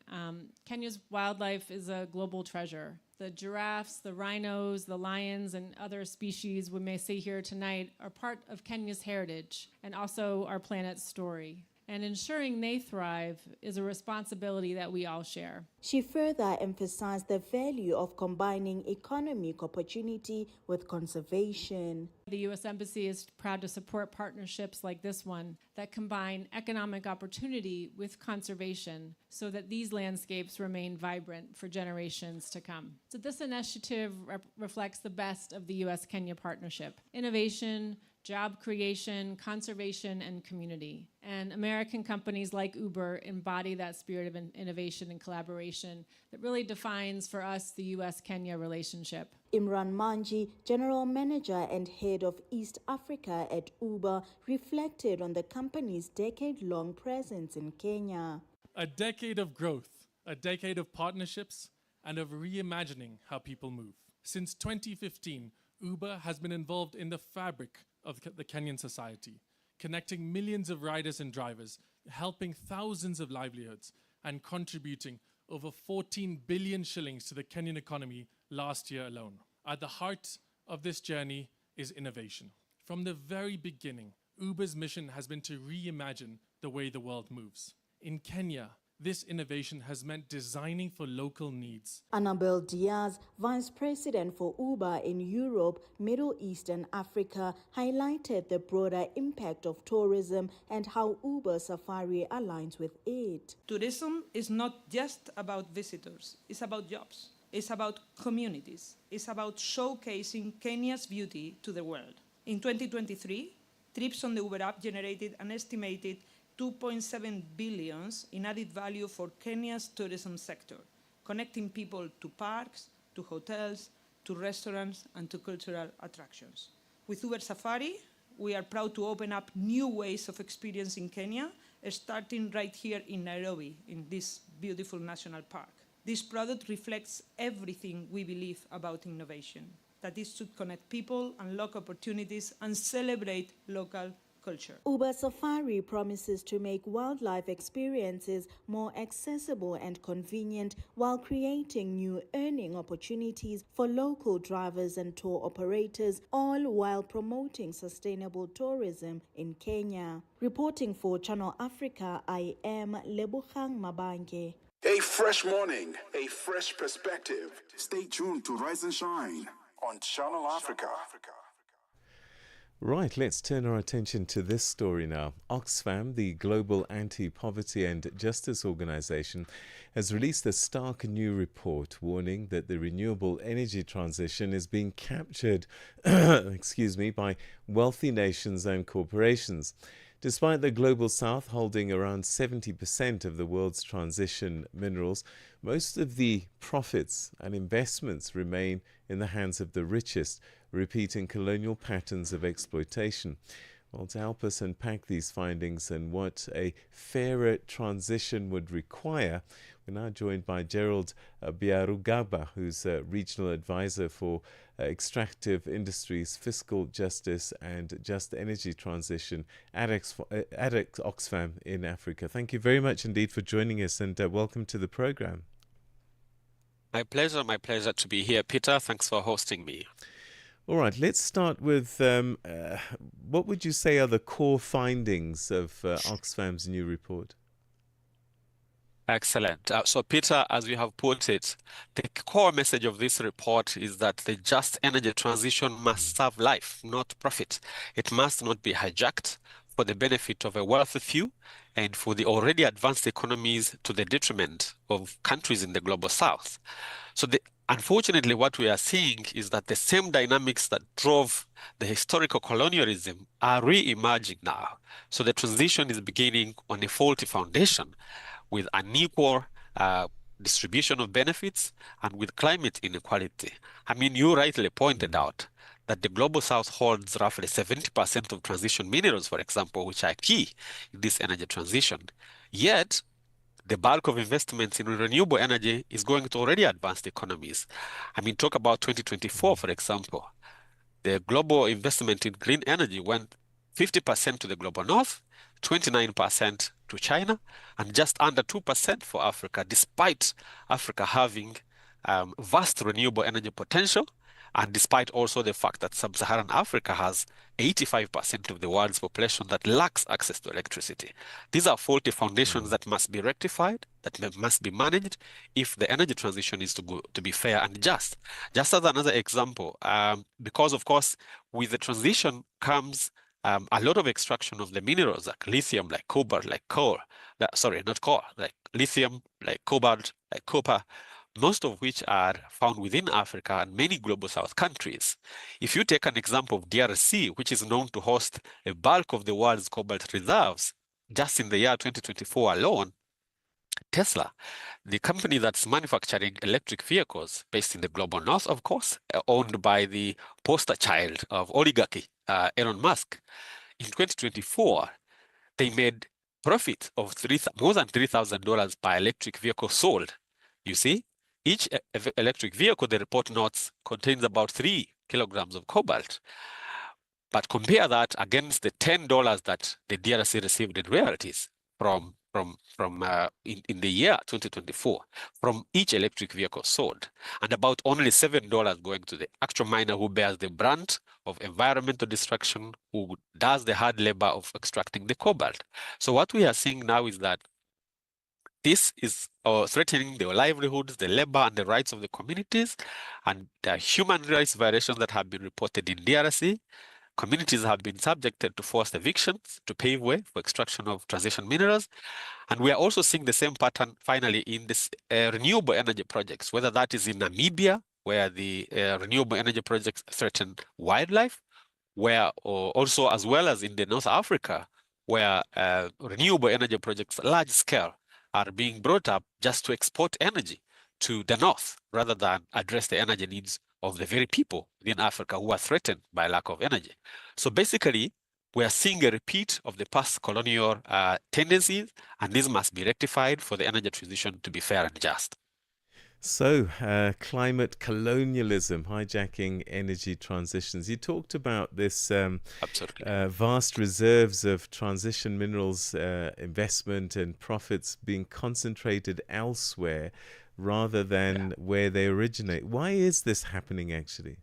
Kenya's wildlife is a global treasure. The giraffes, the rhinos, the lions, and other species we may see here tonight are part of Kenya's heritage and also our planet's story. And ensuring they thrive is a responsibility that we all share. She further emphasized the value of combining economic opportunity with conservation. The U.S. Embassy is proud to support partnerships like this one that combine economic opportunity with conservation so that these landscapes remain vibrant for generations to come. So this initiative reflects the best of the U.S.-Kenya partnership: innovation, job creation, conservation, and community. And American companies like Uber embody that spirit of innovation and collaboration that really defines for us the US-Kenya relationship. Imran Manji, General Manager and Head of East Africa at Uber, reflected on the company's decade-long presence in Kenya. A decade of growth, a decade of partnerships, and of reimagining how people move. Since 2015, Uber has been involved in the fabric of the Kenyan society, connecting millions of riders and drivers, helping thousands of livelihoods, and contributing over 14 billion shillings to the Kenyan economy last year alone. At the heart of this journey is innovation. From the very beginning, Uber's mission has been to reimagine the way the world moves. In Kenya, this innovation has meant designing for local needs. Annabel Diaz, Vice President for Uber in Europe, Middle East and Africa, highlighted the broader impact of tourism and how Uber Safari aligns with it. Tourism is not just about visitors, it's about jobs, it's about communities, it's about showcasing Kenya's beauty to the world. In 2023, trips on the Uber app generated an estimated 2.7 billion in added value for Kenya's tourism sector, connecting people to parks, to hotels, to restaurants, and to cultural attractions. With Uber Safari, we are proud to open up new ways of experiencing Kenya, starting right here in Nairobi, in this beautiful national park. This product reflects everything we believe about innovation, that it should connect people, unlock opportunities, and celebrate local culture. Uber Safari promises to make wildlife experiences more accessible and convenient while creating new earning opportunities for local drivers and tour operators, all while promoting sustainable tourism in Kenya. Reporting for Channel Africa, I am Lebogang Mabange. A fresh morning, a fresh perspective. Stay tuned to Rise and Shine on Channel Africa. Right, let's turn our attention to this story now. Oxfam, the global anti-poverty and justice organization, has released a stark new report warning that the renewable energy transition is being captured by wealthy nations and corporations. Despite the Global South holding around 70% of the world's transition minerals, most of the profits and investments remain in the hands of the richest, repeating colonial patterns of exploitation. Well, to help us unpack these findings and what a fairer transition would require, we're now joined by Gerald Biarugaba, who's a regional advisor for extractive industries, fiscal justice and just energy transition at Oxfam in Africa. Thank you very much indeed for joining us, and welcome to the program. My pleasure to be here, Peter. Thanks for hosting me. All right, let's start with what would you say are the core findings of Oxfam's new report? Excellent. So, Peter, as you have put it, the core message of this report is that the just energy transition must serve life, not profit. It must not be hijacked for the benefit of a wealthy few and for the already advanced economies to the detriment of countries in the Global South. So, unfortunately, what we are seeing is that the same dynamics that drove the historical colonialism are re-emerging now. So the transition is beginning on a faulty foundation with unequal distribution of benefits and with climate inequality. I mean, you rightly pointed out that the Global South holds roughly 70% of transition minerals, for example, which are key in this energy transition. Yet, the bulk of investments in renewable energy is going to already advanced economies. I mean, talk about 2024, for example. The global investment in green energy went 50% to the global north, 29% to China, and just under 2% for Africa, despite Africa having vast renewable energy potential, and despite also the fact that sub-Saharan Africa has 85% of the world's population that lacks access to electricity. These are faulty foundations that must be rectified, that must be managed if the energy transition is to be fair and just. Just as another example, because of course, with the transition comes a lot of extraction of the minerals like lithium, like cobalt, like coal, like lithium, like cobalt, like copper, most of which are found within Africa and many global south countries. If you take an example of DRC, which is known to host a bulk of the world's cobalt reserves, just in the year 2024 alone, Tesla, the company that's manufacturing electric vehicles based in the global north, of course, owned by the poster child of oligarchy, Elon Musk, in 2024, they made profit of more than $3,000 per electric vehicle sold. You see, each electric vehicle, the report notes, contains about 3 kilograms of cobalt. But compare that against the $10 that the DRC received in royalties in the year 2024 from each electric vehicle sold, and about only $7 going to the actual miner who bears the brunt of environmental destruction, who does the hard labor of extracting the cobalt. So what we are seeing now is that this is threatening the livelihoods, the labor, and the rights of the communities, and the human rights violations that have been reported in DRC. Communities have been subjected to forced evictions to pave way for extraction of transition minerals. And we are also seeing the same pattern finally in this renewable energy projects, whether that is in Namibia, where the renewable energy projects threaten wildlife, where also as well as in the North Africa, where renewable energy projects large scale are being brought up just to export energy to the north rather than address the energy needs of the very people in Africa who are threatened by lack of energy. So basically, we are seeing a repeat of the past colonial tendencies, and this must be rectified for the energy transition to be fair and just. So, climate colonialism, hijacking energy transitions. You talked about this vast reserves of transition minerals investment and profits being concentrated elsewhere rather than where they originate. Why is this happening actually?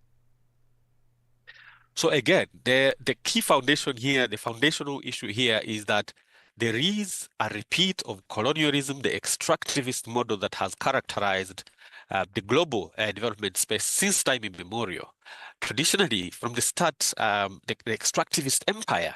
So again, the key foundation here, the foundational issue here is that there is a repeat of colonialism, the extractivist model that has characterized the global development space since time immemorial. Traditionally, from the start, the extractivist empire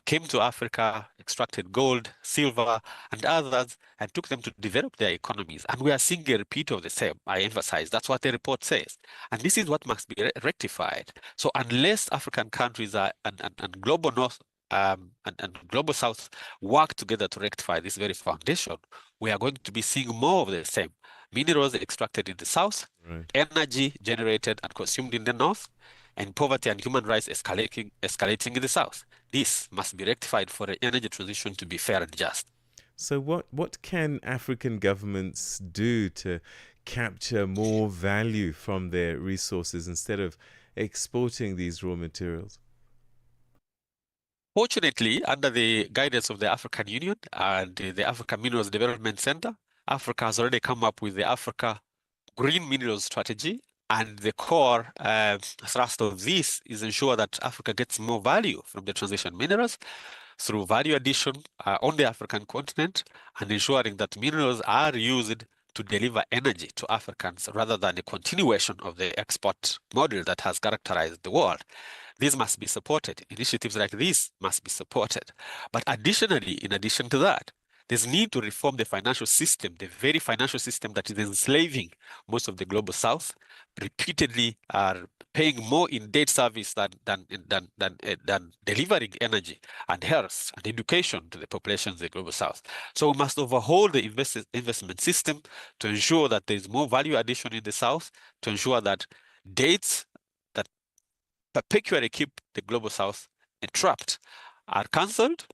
came to Africa, extracted gold, silver, and others, and took them to develop their economies. And we are seeing a repeat of the same. I emphasize that's what the report says. And this is what must be rectified. So unless African countries and global north and global south work together to rectify this very foundation, we are going to be seeing more of the same. Minerals extracted in the south, energy generated and consumed in the north, and poverty and human rights escalating in the south. This must be rectified for the energy transition to be fair and just. So what can African governments do to capture more value from their resources instead of exporting these raw materials? Fortunately, under the guidance of the African Union and the African Minerals Development Center, Africa has already come up with the Africa Green Minerals Strategy. And the core thrust of this is ensure that Africa gets more value from the transition minerals through value addition on the African continent, and ensuring that minerals are used to deliver energy to Africans rather than a continuation of the export model that has characterized the world. This must be supported. Initiatives like this must be supported. But additionally, in addition to that, there's need to reform the financial system, the very financial system that is enslaving most of the global south, repeatedly are paying more in debt service than delivering energy and health and education to the populations of the global south. So we must overhaul the investment system to ensure that there is more value addition in the south, to ensure that debts that perpetually keep the global south entrapped are cancelled,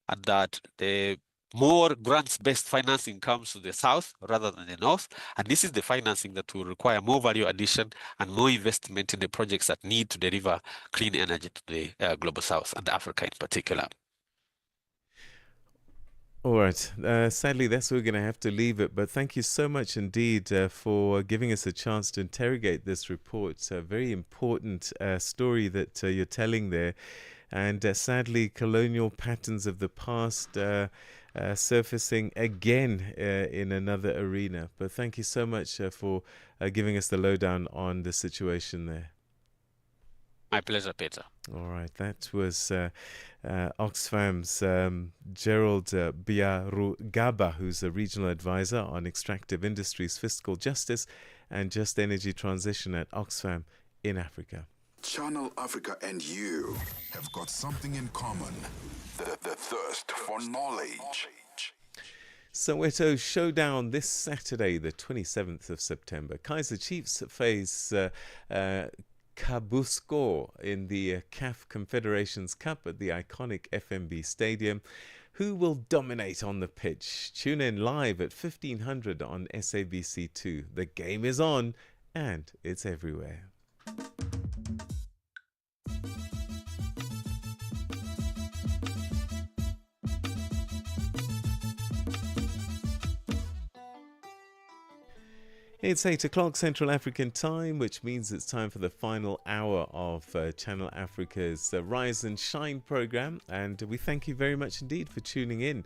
and that the more grants-based financing comes to the south rather than the north. And this is the financing that will require more value addition and more investment in the projects that need to deliver clean energy to the global south and Africa in particular. All right. Sadly, that's where we're going to have to leave it. But thank you so much indeed for giving us a chance to interrogate this report. It's a very important story that you're telling there. And sadly, colonial patterns of the past surfacing again in another arena. But thank you so much for giving us the lowdown on the situation there. My pleasure, Peter. All right, that was Oxfam's Gerald Biarugaba, who's a regional advisor on extractive industries, fiscal justice, and just energy transition at Oxfam in Africa. Channel Africa and you have got something in common. The thirst for knowledge. Soweto Showdown this Saturday, the 27th of September. Kaizer Chiefs face Kabusco in the CAF Confederations Cup at the iconic FNB Stadium. Who will dominate on the pitch? Tune in live at 1500 on SABC2. The game is on and it's everywhere. It's 8 o'clock Central African time, which means it's time for the final hour of Channel Africa's Rise and Shine program. And we thank you very much indeed for tuning in.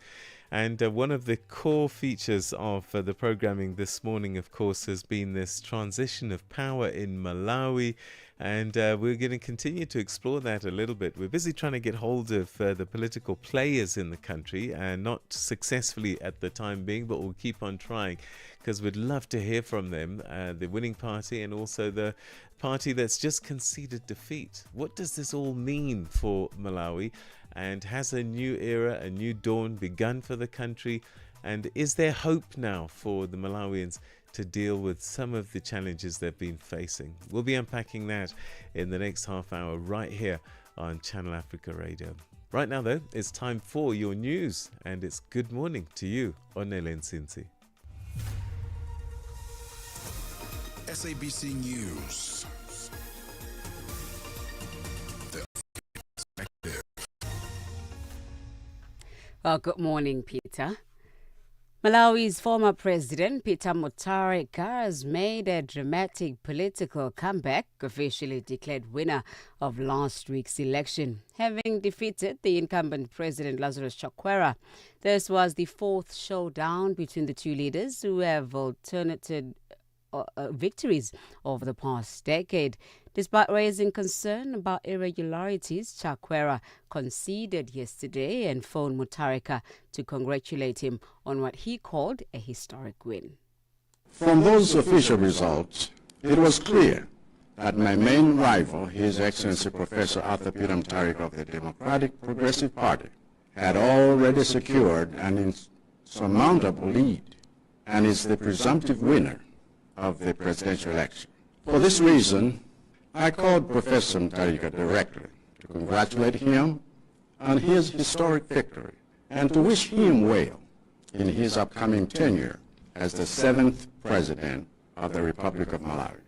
And one of the core features of the programming this morning, of course, has been this transition of power in Malawi. And we're going to continue to explore that a little bit. We're busy trying to get hold of the political players in the country, and not successfully at the time being, but we'll keep on trying, because we'd love to hear from them, the winning party and also the party that's just conceded defeat. What does this all mean for Malawi? And has a new era, a new dawn begun for the country? And is there hope now for the Malawians to deal with some of the challenges they've been facing? We'll be unpacking that in the next half hour right here on Channel Africa Radio. Right now, though, it's time for your news, and it's good morning to you, Onele Nsinsi. SABC News. The perspective. Well, good morning, Peter. Malawi's former president, Peter Mutharika, has made a dramatic political comeback, officially declared winner of last week's election, having defeated the incumbent president, Lazarus Chakwera. This was the fourth showdown between the two leaders, who have alternated victories over the past decade. Despite raising concern about irregularities, Chakwera conceded yesterday and phoned Mutharika to congratulate him on what he called a historic win. From those official results, it was clear that my main rival, His Excellency Professor Arthur Peter Mutharika of the Democratic Progressive Party, had already secured an insurmountable lead and is the presumptive winner of the presidential election. For this reason, I called Professor Mutharika directly to congratulate him on his historic victory and to wish him well in his upcoming tenure as the 7th President of the Republic of Malawi.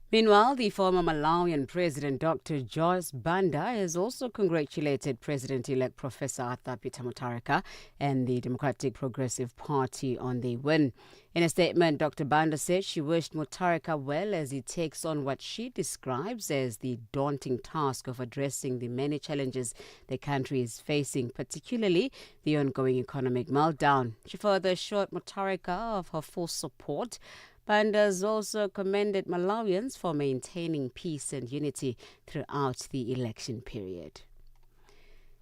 Meanwhile, the former Malawian President, Dr. Joyce Banda, has also congratulated President-elect Professor Arthur Peter Mutharika and the Democratic Progressive Party on their win. In a statement, Dr. Banda said she wished Mutharika well as he takes on what she describes as the daunting task of addressing the many challenges the country is facing, particularly the ongoing economic meltdown. She further assured Mutharika of her full support. Banda has also commended Malawians for maintaining peace and unity throughout the election period.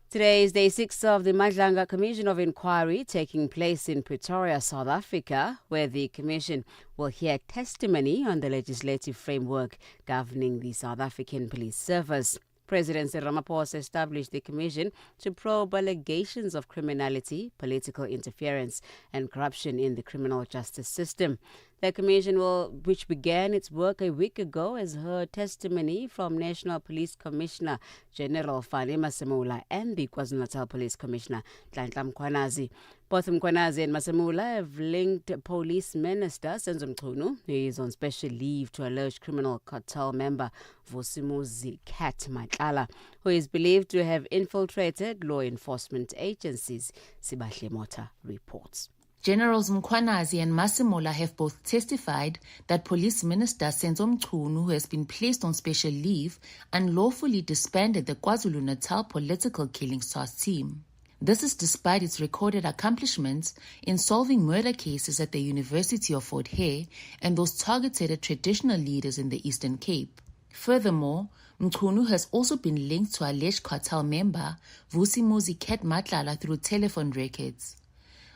Today is day 6 of the Madlanga Commission of Inquiry taking place in Pretoria, South Africa, where the Commission will hear testimony on the legislative framework governing the South African Police Service. President Cyril Ramaphosa established the commission to probe allegations of criminality, political interference and corruption in the criminal justice system. The commission, which began its work a week ago, has heard testimony from National Police Commissioner General Fani Masemola and the KwaZulu-Natal Police Commissioner Nhlanhla Mkhwanazi. Both Mkhwanazi and Masemola have linked Police Minister Senzo Mchunu, who is on special leave, to alleged criminal cartel member Vusimuzi Kat Matlala, who is believed to have infiltrated law enforcement agencies. Sibahle Mota reports. Generals Mkhwanazi and Masemola have both testified that Police Minister Senzo Mchunu, who has been placed on special leave, unlawfully disbanded the KwaZulu-Natal Political Killings Task Team. This is despite its recorded accomplishments in solving murder cases at the University of Fort Hare and those targeted at traditional leaders in the Eastern Cape. Furthermore, Mchunu has also been linked to alleged cartel member Vusimuzi Ket Matlala through telephone records.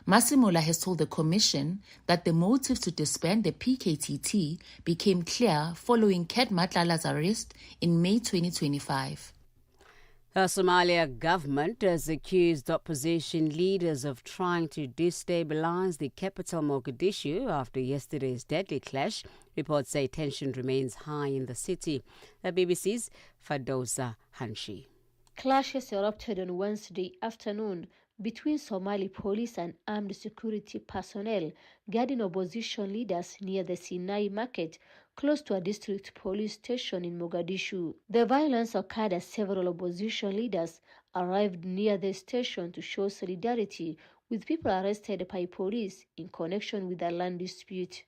Masemola has told the commission that the motive to disband the PKTT became clear following Ket Matlala's arrest in May 2025. The Somalia government has accused opposition leaders of trying to destabilize the capital Mogadishu after yesterday's deadly clash. Reports say tension remains high in the city. The BBC's Fadosa Hanshi. Clashes erupted on Wednesday afternoon between Somali police and armed security personnel guarding opposition leaders near the Sinai market, close to a district police station in Mogadishu. The violence occurred as several opposition leaders arrived near the station to show solidarity with people arrested by police in connection with a land dispute.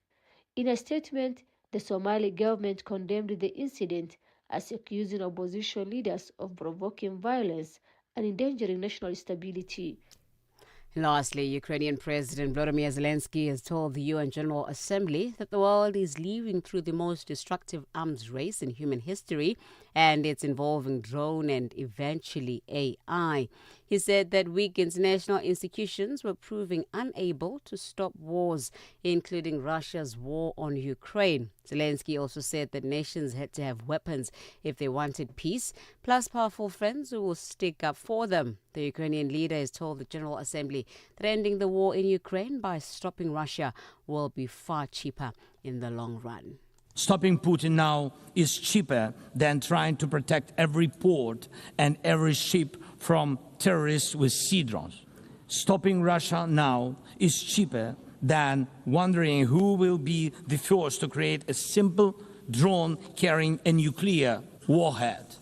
In a statement, the Somali government condemned the incident as accusing opposition leaders of provoking violence and endangering national stability. Lastly, Ukrainian President Volodymyr Zelensky has told the UN General Assembly that the world is living through the most destructive arms race in human history, and it's involving drone and eventually AI. He said that weak international institutions were proving unable to stop wars, including Russia's war on Ukraine. Zelensky also said that nations had to have weapons if they wanted peace, plus powerful friends who will stick up for them. The Ukrainian leader has told the General Assembly that ending the war in Ukraine by stopping Russia will be far cheaper in the long run. Stopping Putin now is cheaper than trying to protect every port and every ship from terrorists with sea drones. Stopping Russia now is cheaper than wondering who will be the first to create a simple drone carrying a nuclear warhead.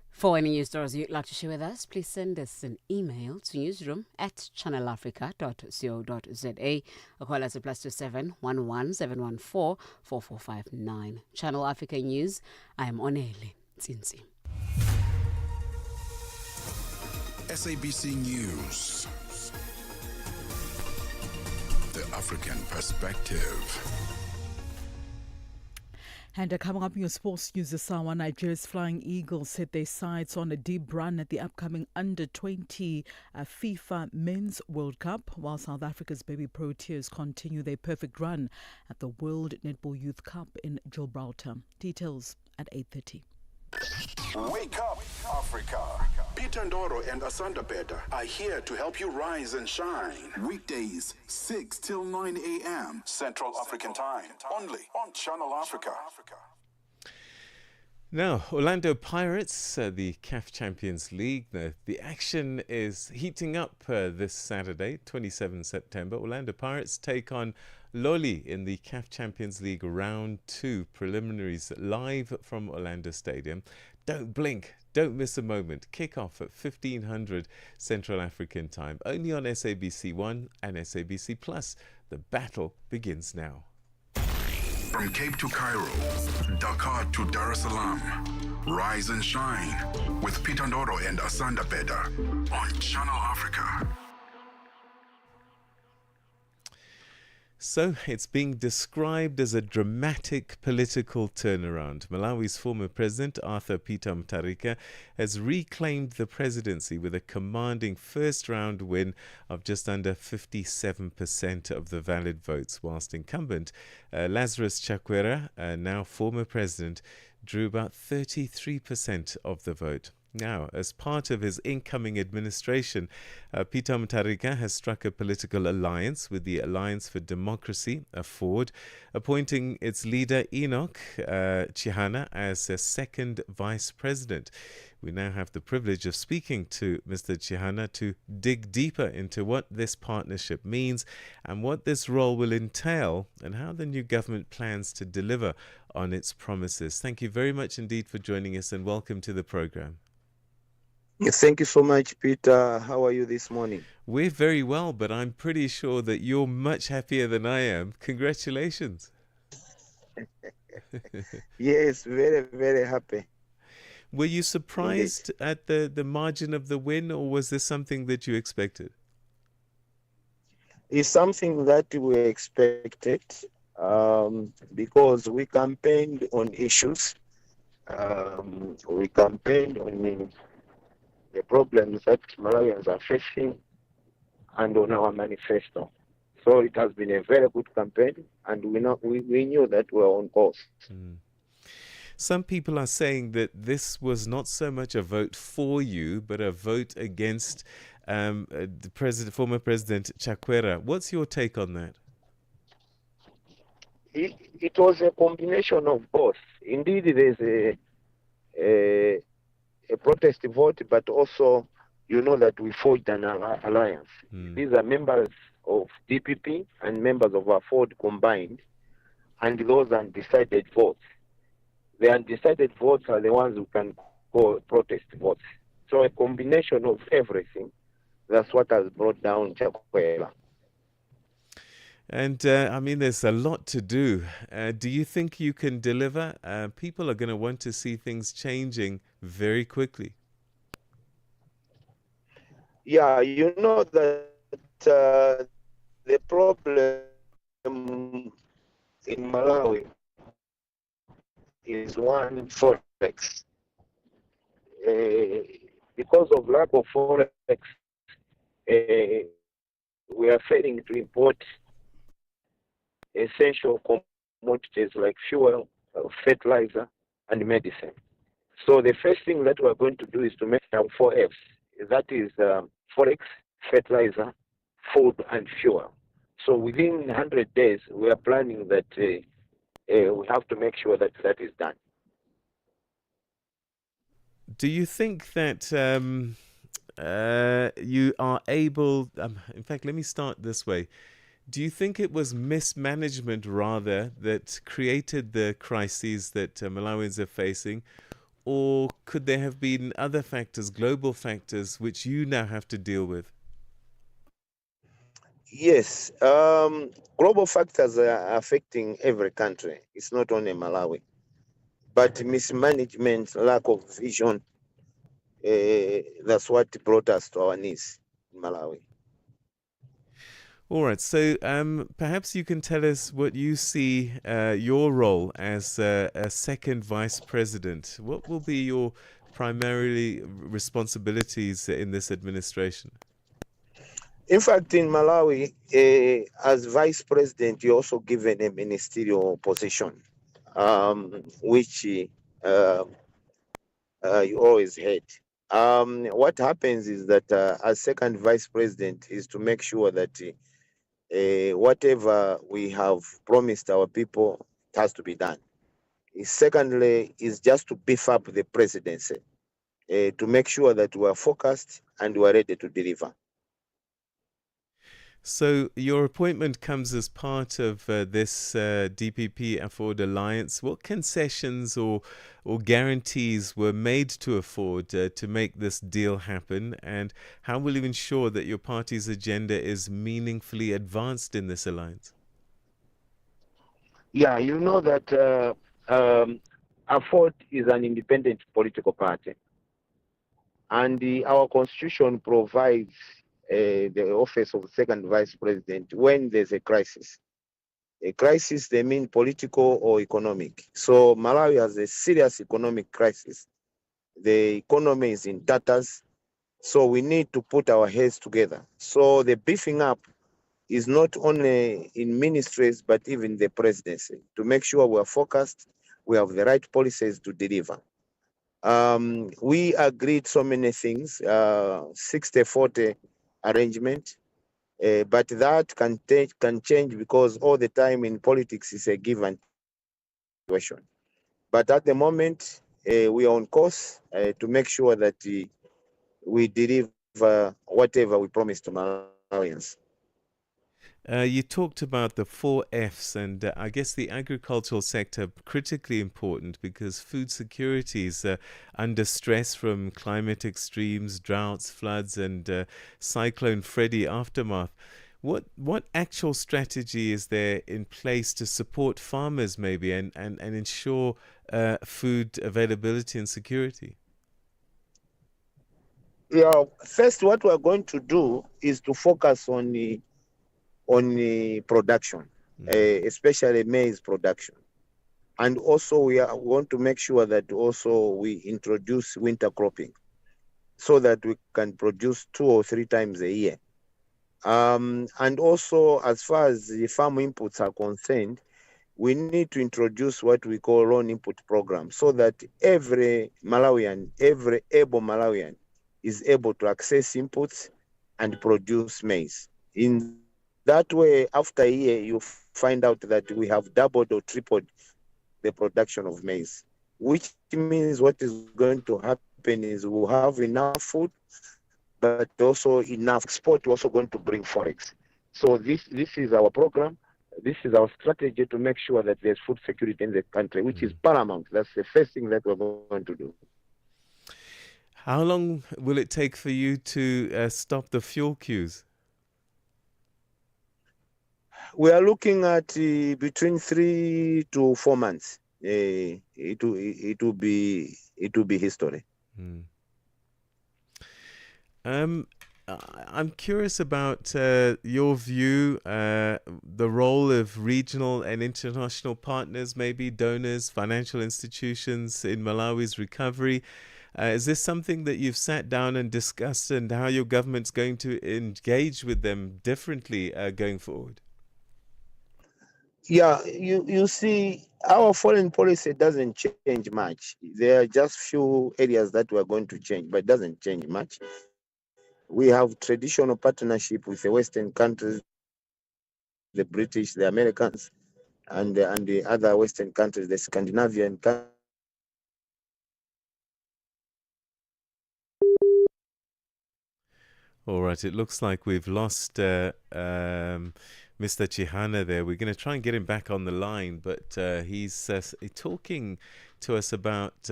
For any news stories you'd like to share with us, please send us an email to newsroom@channelafrica.co.za or call us at +27 11 714 4459. Channel Africa News, I am Onele Tsinzi. SABC News. The African Perspective. And coming up in your sports news this hour, Nigeria's Flying Eagles set their sights on a deep run at the upcoming Under-20 FIFA Men's World Cup, while South Africa's Baby Proteas continue their perfect run at the World Netball Youth Cup in Gibraltar. Details at 8:30. Wake up, Africa. Peter Ndoro and Asanda Beda are here to help you rise and shine. Weekdays, 6 till 9 a.m. Central African Time. Only on Channel Africa. Now, Orlando Pirates, the CAF Champions League. The action is heating up this Saturday, 27 September. Orlando Pirates take on Loli in the CAF Champions League Round 2 preliminaries live from Orlando Stadium. Don't blink. Don't miss a moment. Kick off at 1500 Central African Time. Only on SABC 1 and SABC Plus. The battle begins now. From Cape to Cairo, Dakar to Dar es Salaam. Rise and shine with Peter Ndoro and Asanda Beda on Channel Africa. So it's being described as a dramatic political turnaround. Malawi's former president, Arthur Peter Mutharika, has reclaimed the presidency with a commanding first-round win of just under 57% of the valid votes, whilst incumbent Lazarus Chakwera, now former president, drew about 33% of the vote. Now, as part of his incoming administration, Peter Mutharika has struck a political alliance with the Alliance for Democracy, AFORD, appointing its leader Enoch Chihana as a second vice president. We now have the privilege of speaking to Mr. Chihana to dig deeper into what this partnership means and what this role will entail and how the new government plans to deliver on its promises. Thank you very much indeed for joining us and welcome to the program. Thank you so much, Peter. How are you this morning? We're very well, but I'm pretty sure that you're much happier than I am. Congratulations. Yes, very, very happy. Were you surprised at the margin of the win, or was this something that you expected? It's something that we expected because we campaigned on issues We campaigned on the problems that Malawians are facing and on our manifesto. So it has been a very good campaign, and we knew that we were on course. Some people are saying that this was not so much a vote for you, but a vote against the former President Chakwera. What's your take on that? It was a combination of both. Indeed, there's a protest vote, but also you know that we forged an alliance. These are members of DPP and members of our Ford combined, and those undecided votes. The undecided votes are the ones who can call protest votes. So a combination of everything, that's what has brought down Chakwera. And I mean, there's a lot to do. Do you think you can deliver? People are going to want to see things changing very quickly. Yeah, you know that the problem in Malawi is one forex. Because of lack of forex, we are failing to import essential commodities like fuel, fertilizer, and medicine. So the first thing that we're going to do is to make our 4Fs. That is forex, fertilizer, food, and fuel. So within 100 days, we are planning that we have to make sure that that is done. Do you think that you are able... in fact, let me start this way. Do you think it was mismanagement, rather, that created the crises that Malawians are facing? Or could there have been other factors, global factors, which you now have to deal with? Yes. Global factors are affecting every country. It's not only Malawi. But mismanagement, lack of vision, that's what brought us to our knees in Malawi. All right, so perhaps you can tell us what you see your role as a second vice president. What will be your primarily responsibilities in this administration? In fact, in Malawi, as vice president, you're also given a ministerial position, which you always had. What happens is that as second vice president is to make sure that whatever we have promised our people, it has to be done. Secondly, is just to beef up the presidency to make sure that we are focused and we are ready to deliver. So your appointment comes as part of this DPP Afford alliance. What concessions or guarantees were made to Afford to make this deal happen? And how will you ensure that your party's agenda is meaningfully advanced in this alliance? Yeah, you know that Afford is an independent political party. And our constitution provides the office of second vice president when there's a crisis. A crisis, they mean political or economic. So Malawi has a serious economic crisis. The economy is in tatters. So we need to put our heads together. So the beefing up is not only in ministries, but even the presidency, to make sure we are focused, we have the right policies to deliver. We agreed so many things, 60-40 arrangement, but that can change because all the time in politics is a give and situation. But at the moment, we are on course to make sure that we deliver whatever we promise to Malawians. You talked about the 4 Fs, and I guess the agricultural sector critically important because food security is under stress from climate extremes, droughts, floods, and Cyclone Freddy aftermath. What actual strategy is there in place to support farmers, maybe, and ensure food availability and security? Yeah, first, what we're going to do is to focus on the production, especially maize production. And also we are going to make sure that also we introduce winter cropping so that we can produce 2 or 3 times a year. And also, as far as the farm inputs are concerned, we need to introduce what we call loan input program so that every Malawian, every able Malawian is able to access inputs and produce maize. In that way, after a year, you find out that we have doubled or tripled the production of maize, which means what is going to happen is we'll have enough food, but also enough export. We're also going to bring forex. So this is our program. This is our strategy to make sure that there's food security in the country, which is paramount. That's the first thing that we're going to do. How long will it take for you to stop the fuel queues? We are looking at between 3 to 4 months. It will be history. I'm curious about your view, the role of regional and international partners, maybe donors, financial institutions in Malawi's recovery. Is this something that you've sat down and discussed, and how your government's going to engage with them differently going forward? Yeah, you see, our foreign policy doesn't change much. There are just few areas that we are going to change, but it doesn't change much. We have traditional partnership with the Western countries, the British, the Americans, and the other Western countries, the Scandinavian countries. All right, it looks like we've lost Mr. Chihana there. We're going to try and get him back on the line, but he's talking to us about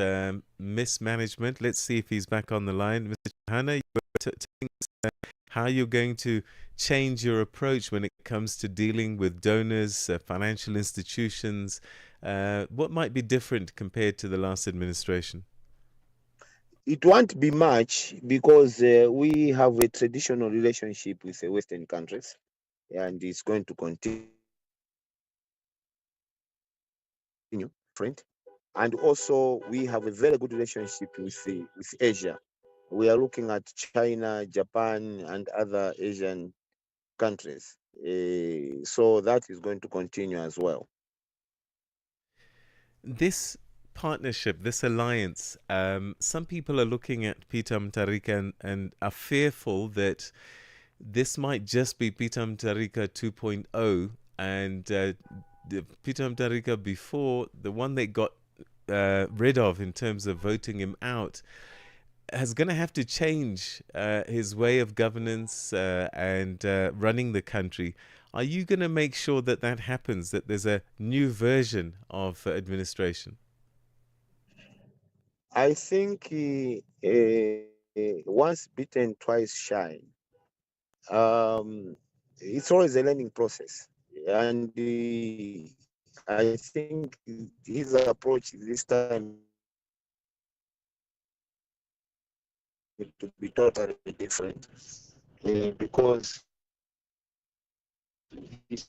mismanagement. Let's see if he's back on the line. Mr. Chihana, you were telling us how you're going to change your approach when it comes to dealing with donors, financial institutions. What might be different compared to the last administration? It won't be much because we have a traditional relationship with the Western countries, and it's going to continue, friend. And also, we have a very good relationship with Asia. We are looking at China, Japan, and other Asian countries. So that is going to continue as well. This partnership, this alliance, some people are looking at Peter Mutharika and are fearful that this might just be Peter Mutharika 2.0, and the Peter Mutharika before, the one they got rid of in terms of voting him out, is going to have to change his way of governance and running the country. Are you going to make sure that that happens, that there's a new version of administration? I think once bitten, twice shy. It's always a learning process. And I think his approach this time to be totally different because it's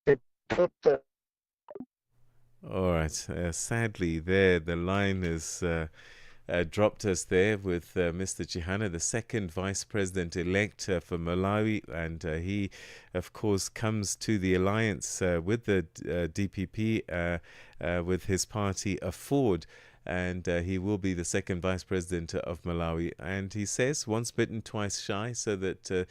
a total. All right. Sadly, there the line has dropped us there with Mr. Chihana, the second vice president elect for Malawi, and he, of course, comes to the alliance with the DPP with his party Afford. And he will be the second vice president of Malawi. And he says, once bitten, twice shy, so that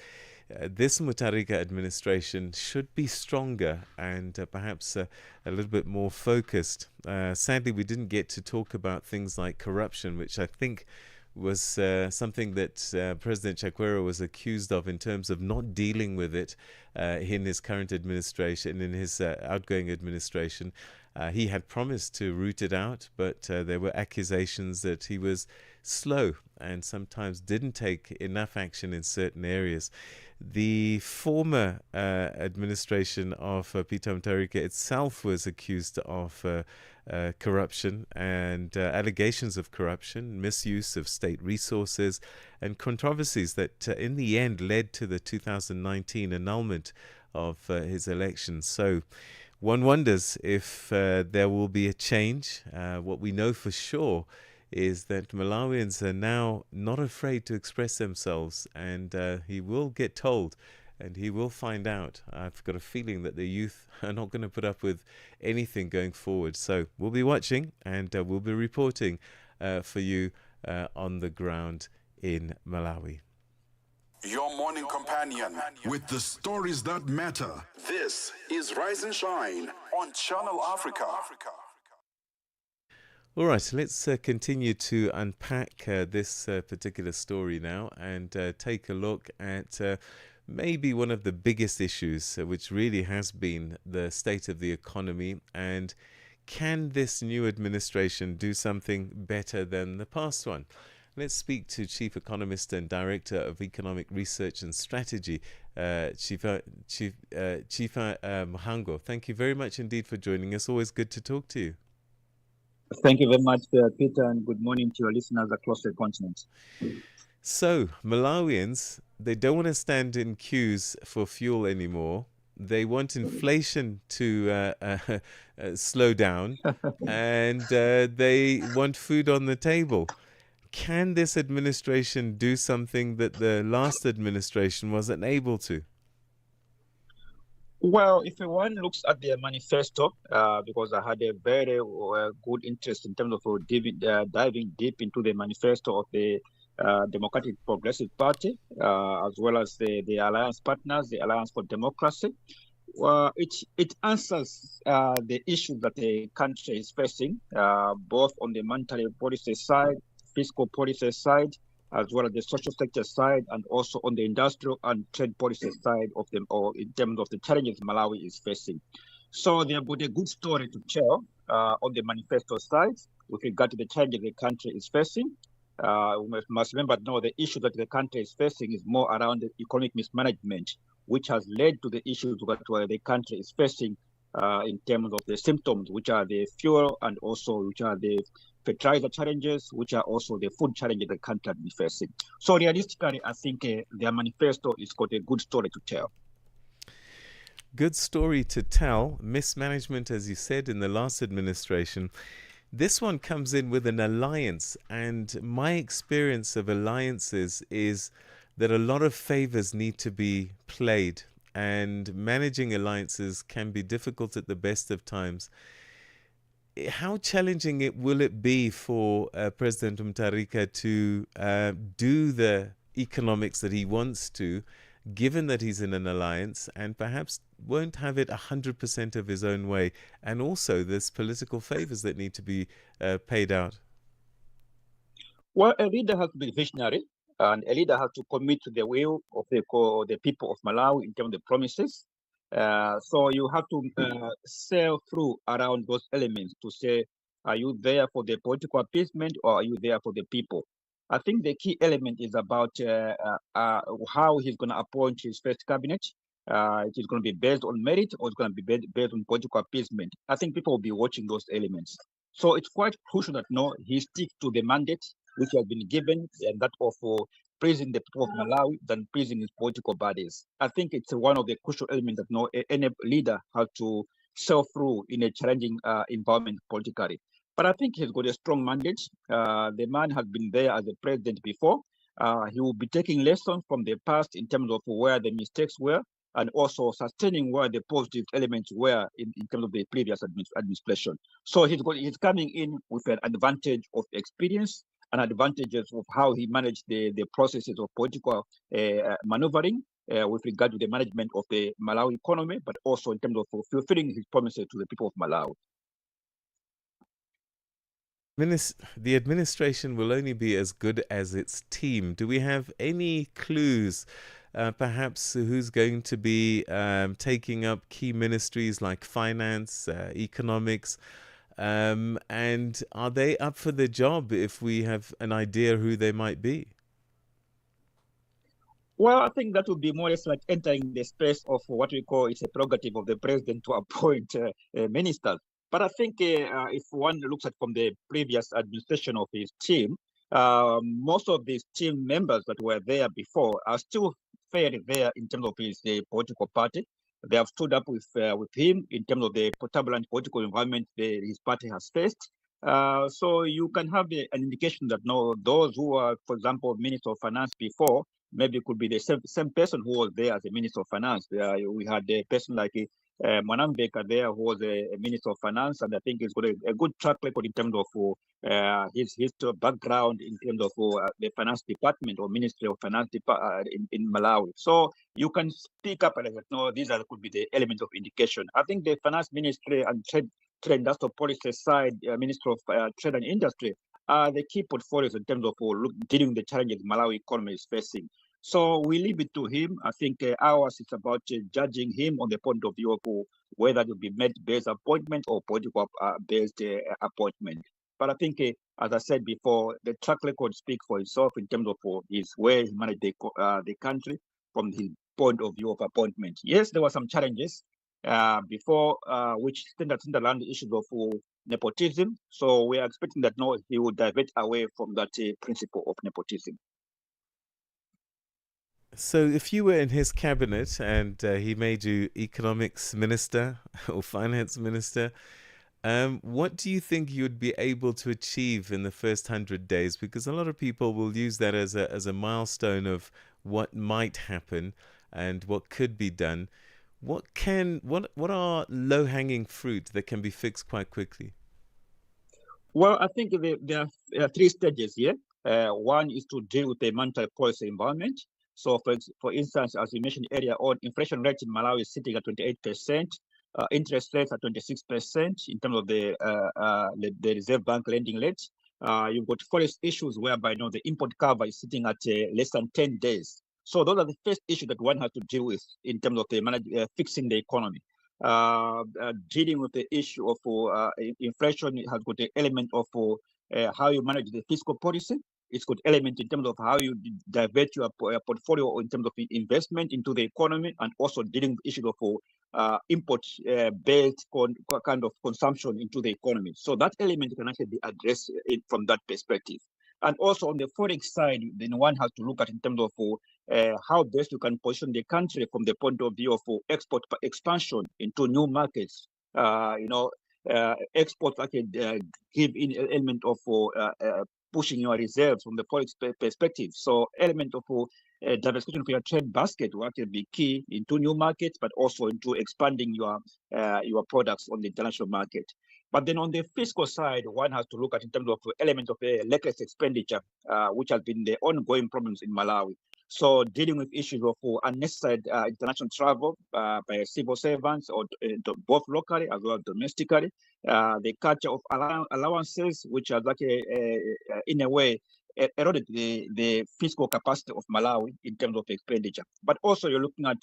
this Mutharika administration should be stronger and perhaps a little bit more focused. Sadly, we didn't get to talk about things like corruption, which I think was something that President Chakwera was accused of in terms of not dealing with it in his current administration, in his outgoing administration. He had promised to root it out, but there were accusations that he was slow and sometimes didn't take enough action in certain areas. The former administration of Peter Mutharika itself was accused of corruption and allegations of corruption, misuse of state resources, and controversies that in the end led to the 2019 annulment of his election. So one wonders if there will be a change. What we know for sure is that Malawians are now not afraid to express themselves, and he will get told and he will find out. I've got a feeling that the youth are not going to put up with anything going forward. So we'll be watching, and we'll be reporting for you on the ground in Malawi. Your morning companion with the stories that matter. This is Rise and Shine on Channel Africa. All right, let's continue to unpack this particular story now and take a look at maybe one of the biggest issues, which really has been the state of the economy. And can this new administration do something better than the past one? Let's speak to Chief Economist and Director of Economic Research and Strategy, Chifa Mhango. Thank you very much indeed for joining us. Always good to talk to you. Thank you very much, Peter, and good morning to your listeners across the continent. So, Malawians, they don't want to stand in queues for fuel anymore. They want inflation to slow down, and they want food on the table. Can this administration do something that the last administration wasn't able to? Well, if one looks at their manifesto, because I had a very good interest in terms of diving deep into the manifesto of the Democratic Progressive Party, as well as the alliance partners, the Alliance for Democracy. It answers the issues that the country is facing, both on the monetary policy side, fiscal policy side, as well as the social sector side, and also on the industrial and trade policy side of them, or in terms of the challenges Malawi is facing. So they have got a good story to tell on the manifesto side with regard to the challenges the country is facing. We must remember now the issue that the country is facing is more around the economic mismanagement, which has led to the issues that the country is facing in terms of the symptoms, which are the fuel and also which are the fertilizer challenges, which are also the food challenges the country is facing. So realistically, I think their manifesto is got a good story to tell. Good story to tell. Mismanagement, as you said, in the last administration. This one comes in with an alliance, and my experience of alliances is that a lot of favors need to be played, and managing alliances can be difficult at the best of times. How challenging will it be for President Mutharika to do the economics that he wants to, given that he's in an alliance and perhaps won't have it 100% of his own way, and also there's political favors that need to be paid out? Well, a leader has to be visionary, and a leader has to commit to the will of the people of Malawi in terms of the promises. So you have to sail through around those elements to say, are you there for the political appeasement or are you there for the people? I think the key element is about how he's going to appoint his first cabinet. It is going to be based on merit or it's going to be based on political appeasement. I think people will be watching those elements. So it's quite crucial that he sticks to the mandate which has been given, and that of praising the people of Malawi than praising his political bodies. I think it's one of the crucial elements that any leader has to sail through in a challenging environment politically. But I think he's got a strong mandate. The man has been there as a president before. He will be taking lessons from the past in terms of where the mistakes were, and also sustaining where the positive elements were in terms of the previous administration. So he's coming in with an advantage of experience and advantages of how he managed the processes of political maneuvering with regard to the management of the Malawi economy, but also in terms of fulfilling his promises to the people of Malawi. The administration will only be as good as its team. Do we have any clues, perhaps, who's going to be taking up key ministries like finance, economics? And are they up for the job if we have an idea who they might be? Well, I think that would be more or less like entering the space of what we call it's a prerogative of the president to appoint ministers. But I think if one looks at from the previous administration of his team, most of these team members that were there before are still fairly there in terms of his political party. They have stood up with him in terms of the turbulent political environment his party has faced. So you can have an indication that no, those who are, for example, Minister of Finance before, maybe could be the same person who was there as a Minister of Finance. We had a person like Manambeka there, who was a Minister of Finance, and I think he's got a good track record in terms of his background in terms of the Finance Department or Ministry of Finance in Malawi. So you can speak up and no, these could be the element of indication. I think the Finance Ministry and Trade Industrial Policy side, Minister of Trade and Industry, are the key portfolios in terms of dealing with the challenges Malawi economy is facing. So we leave it to him. I think ours is about judging him on the point of view of whether it will be merit-based appointment or political-based appointment. But I think, as I said before, the track record speaks for itself in terms of his way he managed the country from his point of view of appointment. Yes, there were some challenges before, which centered around the issues of nepotism. So we are expecting that no, he will divert away from that principle of nepotism. So if you were in his cabinet and he made you economics minister or finance minister, what do you think you'd be able to achieve in the first 100 days? Because a lot of people will use that as a milestone of what might happen and what could be done. What are low-hanging fruit that can be fixed quite quickly? Well, I think there are three stages here. One is to deal with the monetary policy environment. So, for instance, as you mentioned earlier on, inflation rate in Malawi is sitting at 28%. Interest rates are 26% in terms of the Reserve Bank lending rate. You've got forest issues whereby the import cover is sitting at less than 10 days. So those are the first issues that one has to deal with in terms of the fixing the economy. Dealing with the issue of inflation has got the element of how you manage the fiscal policy. It's got element in terms of how you divert your portfolio in terms of investment into the economy, and also dealing with issues of import-based kind of consumption into the economy. So that element can actually be addressed from that perspective. And also on the forex side, then one has to look at in terms of how best you can position the country from the point of view of export expansion into new markets. Exports actually give in an element of pushing your reserves from the forex perspective. So element of diversification of your trade basket will actually be key into new markets, but also into expanding your products on the international market. But then on the fiscal side, one has to look at in terms of element of reckless expenditure, which has been the ongoing problems in Malawi. So dealing with issues of unnecessary international travel by civil servants, or both locally as well as domestically, the culture of allowances, which has in a way eroded the fiscal capacity of Malawi in terms of expenditure. But also you're looking at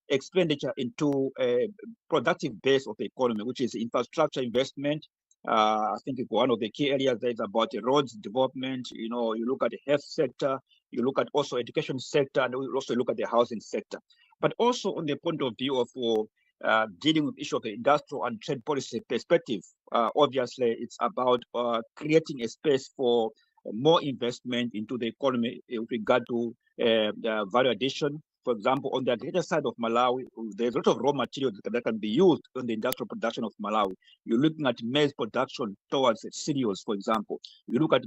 expenditure into a productive base of the economy, which is infrastructure investment. I think one of the key areas there is about the roads development. You look at the health sector, you look at also education sector, and we also look at the housing sector. But also on the point of view of dealing with issue of the industrial and trade policy perspective, obviously it's about creating a space for more investment into the economy with regard to value addition. For example, on the agriculture side of Malawi, there's a lot of raw materials that can be used in the industrial production of Malawi. You're looking at maize production towards cereals, for example. You look at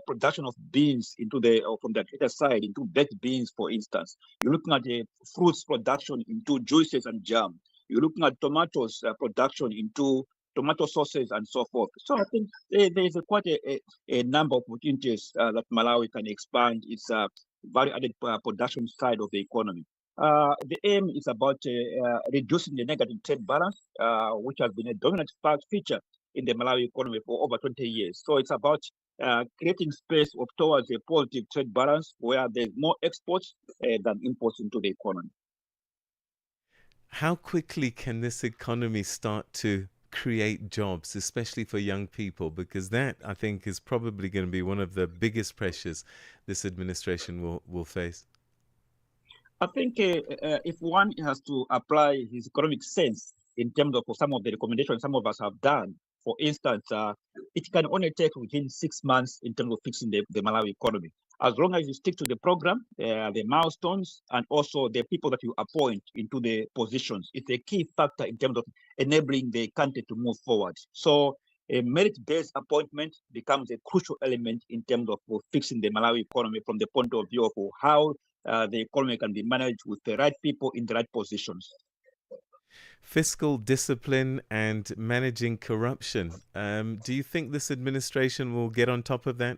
production of beans from the agriculture side into baked beans, for instance. You're looking at the fruits production into juices and jam. You're looking at tomatoes production into tomato sauces and so forth. So I think there is quite a number of opportunities that Malawi can expand its value-added production side of the economy. The aim is about reducing the negative trade balance, which has been a dominant feature in the Malawi economy for over 20 years. So it's about creating space towards a positive trade balance where there's more exports than imports into the economy. How quickly can this economy start to create jobs, especially for young people? Because that, I think, is probably going to be one of the biggest pressures this administration will face. I think if one has to apply his economic sense in terms of some of the recommendations some of us have done, for instance, it can only take within 6 months in terms of fixing the Malawi economy. As long as you stick to the program, the milestones, and also the people that you appoint into the positions, it's a key factor in terms of enabling the country to move forward. So a merit-based appointment becomes a crucial element in terms of fixing the Malawi economy from the point of view of how the economy can be managed with the right people in the right positions. Fiscal discipline and managing corruption. Do you think this administration will get on top of that?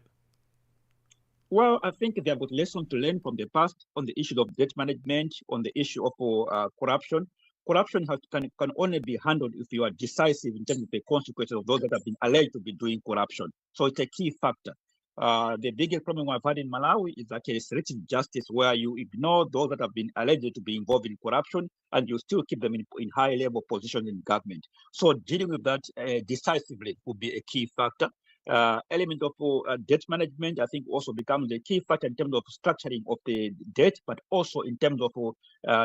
Well, I think they have got lessons to learn from the past on the issue of debt management, on the issue of corruption. Corruption can only be handled if you are decisive in terms of the consequences of those that have been alleged to be doing corruption. So it's a key factor. The biggest problem I've had in Malawi is actually selective justice, where you ignore those that have been alleged to be involved in corruption and you still keep them in high-level positions in government. So dealing with that decisively would be a key factor. Element of debt management, I think, also becomes a key factor in terms of structuring of the debt, but also in terms of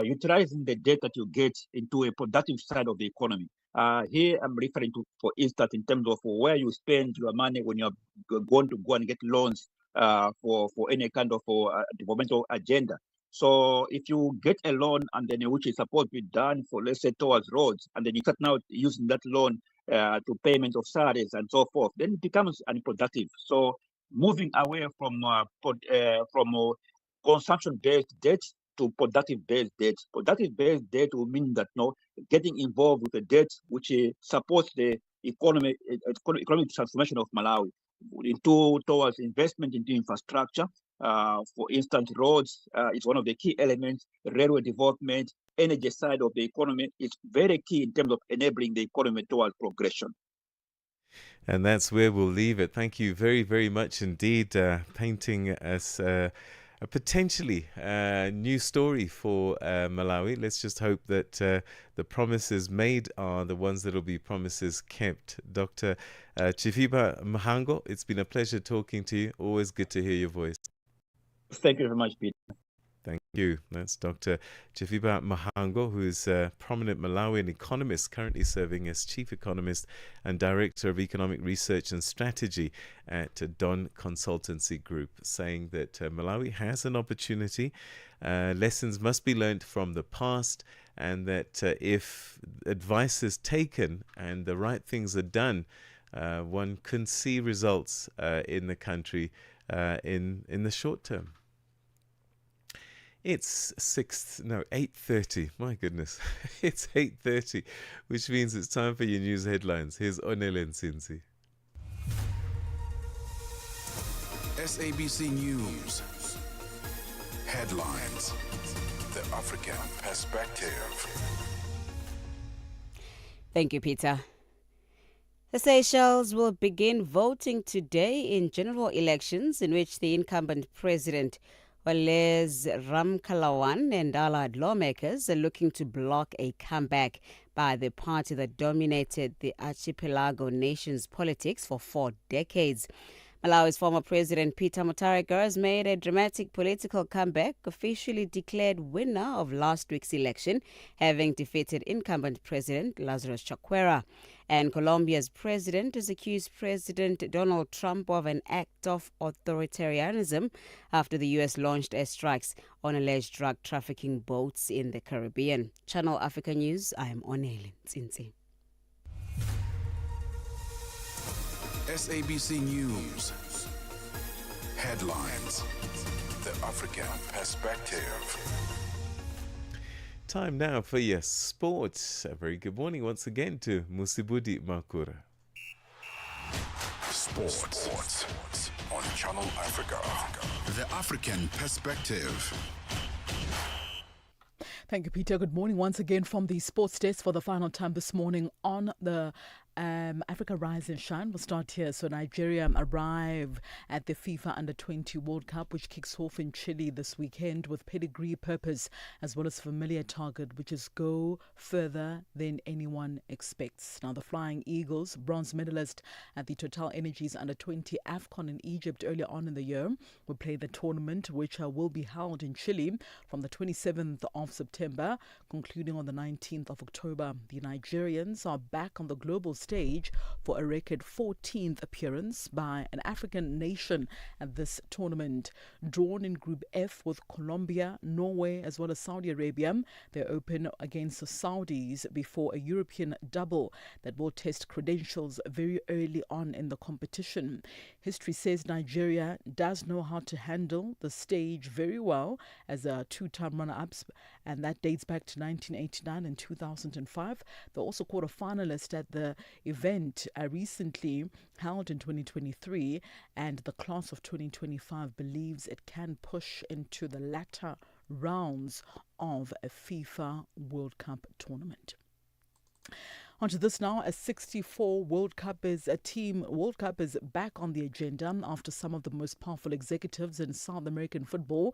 utilizing the debt that you get into a productive side of the economy. Here I'm referring to, for instance, in terms of where you spend your money when you're going to go and get loans for any kind of developmental agenda. So if you get a loan and then which is supposed to be done for, let's say, towards roads, and then you start now using that loan to payment of salaries and so forth, then it becomes unproductive. So moving away from consumption-based debt to productive-based debt. Productive-based debt will mean that getting involved with the debt which supports the economic transformation of Malawi towards investment into infrastructure. For instance, roads is one of the key elements. Railway development, energy side of the economy is very key in terms of enabling the economy towards progression. And that's where we'll leave it. Thank you very, very much indeed, painting us a potentially new story for Malawi. Let's just hope that the promises made are the ones that will be promises kept. Dr. Chifiba Mahango, it's been a pleasure talking to you. Always good to hear your voice. Thank you very much, Peter. Thank you. That's Dr. Chifiba Mahango, who is a prominent Malawian economist, currently serving as Chief Economist and Director of Economic Research and Strategy at Don Consultancy Group, saying that Malawi has an opportunity. Lessons must be learned from the past, and that if advice is taken and the right things are done, one can see results in the country in the short term. It's 8:30. My goodness. It's 8:30, which means it's time for your news headlines. Here's Onele Nsinzi. SABC News. Headlines. The African Perspective. Thank you, Peter. The Seychelles will begin voting today in general elections in which the incumbent president Wales Ramkalawan and allied lawmakers are looking to block a comeback by the party that dominated the archipelago nation's politics for 4 decades. Malawi's former president Peter Mutharika has made a dramatic political comeback, officially declared winner of last week's election, having defeated incumbent president Lazarus Chakwera. And Colombia's president has accused President Donald Trump of an act of authoritarianism after the U.S. launched airstrikes on alleged drug trafficking boats in the Caribbean. Channel Africa News, I am Onele Nsinzi. SABC News. Headlines. The African Perspective. Time now for your sports. A very good morning once again to Musibudi Makura. Sports on Channel Africa. The African Perspective. Thank you, Peter. Good morning once again from the sports desk for the final time this morning on the Africa Rise and Shine. We'll start here. So Nigeria arrive at the FIFA Under-20 World Cup, which kicks off in Chile this weekend with pedigree, purpose, as well as familiar target, which is go further than anyone expects. Now, the Flying Eagles, bronze medalist at the Total Energies Under-20 AFCON in Egypt earlier on in the year, will play the tournament, which will be held in Chile from the 27th of September, concluding on the 19th of October. The Nigerians are back on the global stage stage for a record 14th appearance by an African nation at this tournament. Drawn in Group F with Colombia, Norway as well as Saudi Arabia, they open against the Saudis before a European double that will test credentials very early on in the competition. History says Nigeria does know how to handle the stage very well as a two-time runner-ups, and that dates back to 1989 and 2005. They're also quarter-finalist at the event recently held in 2023, and the class of 2025 believes it can push into the latter rounds of a FIFA World Cup tournament. Onto this now, a 64 World Cup is back on the agenda after some of the most powerful executives in South American football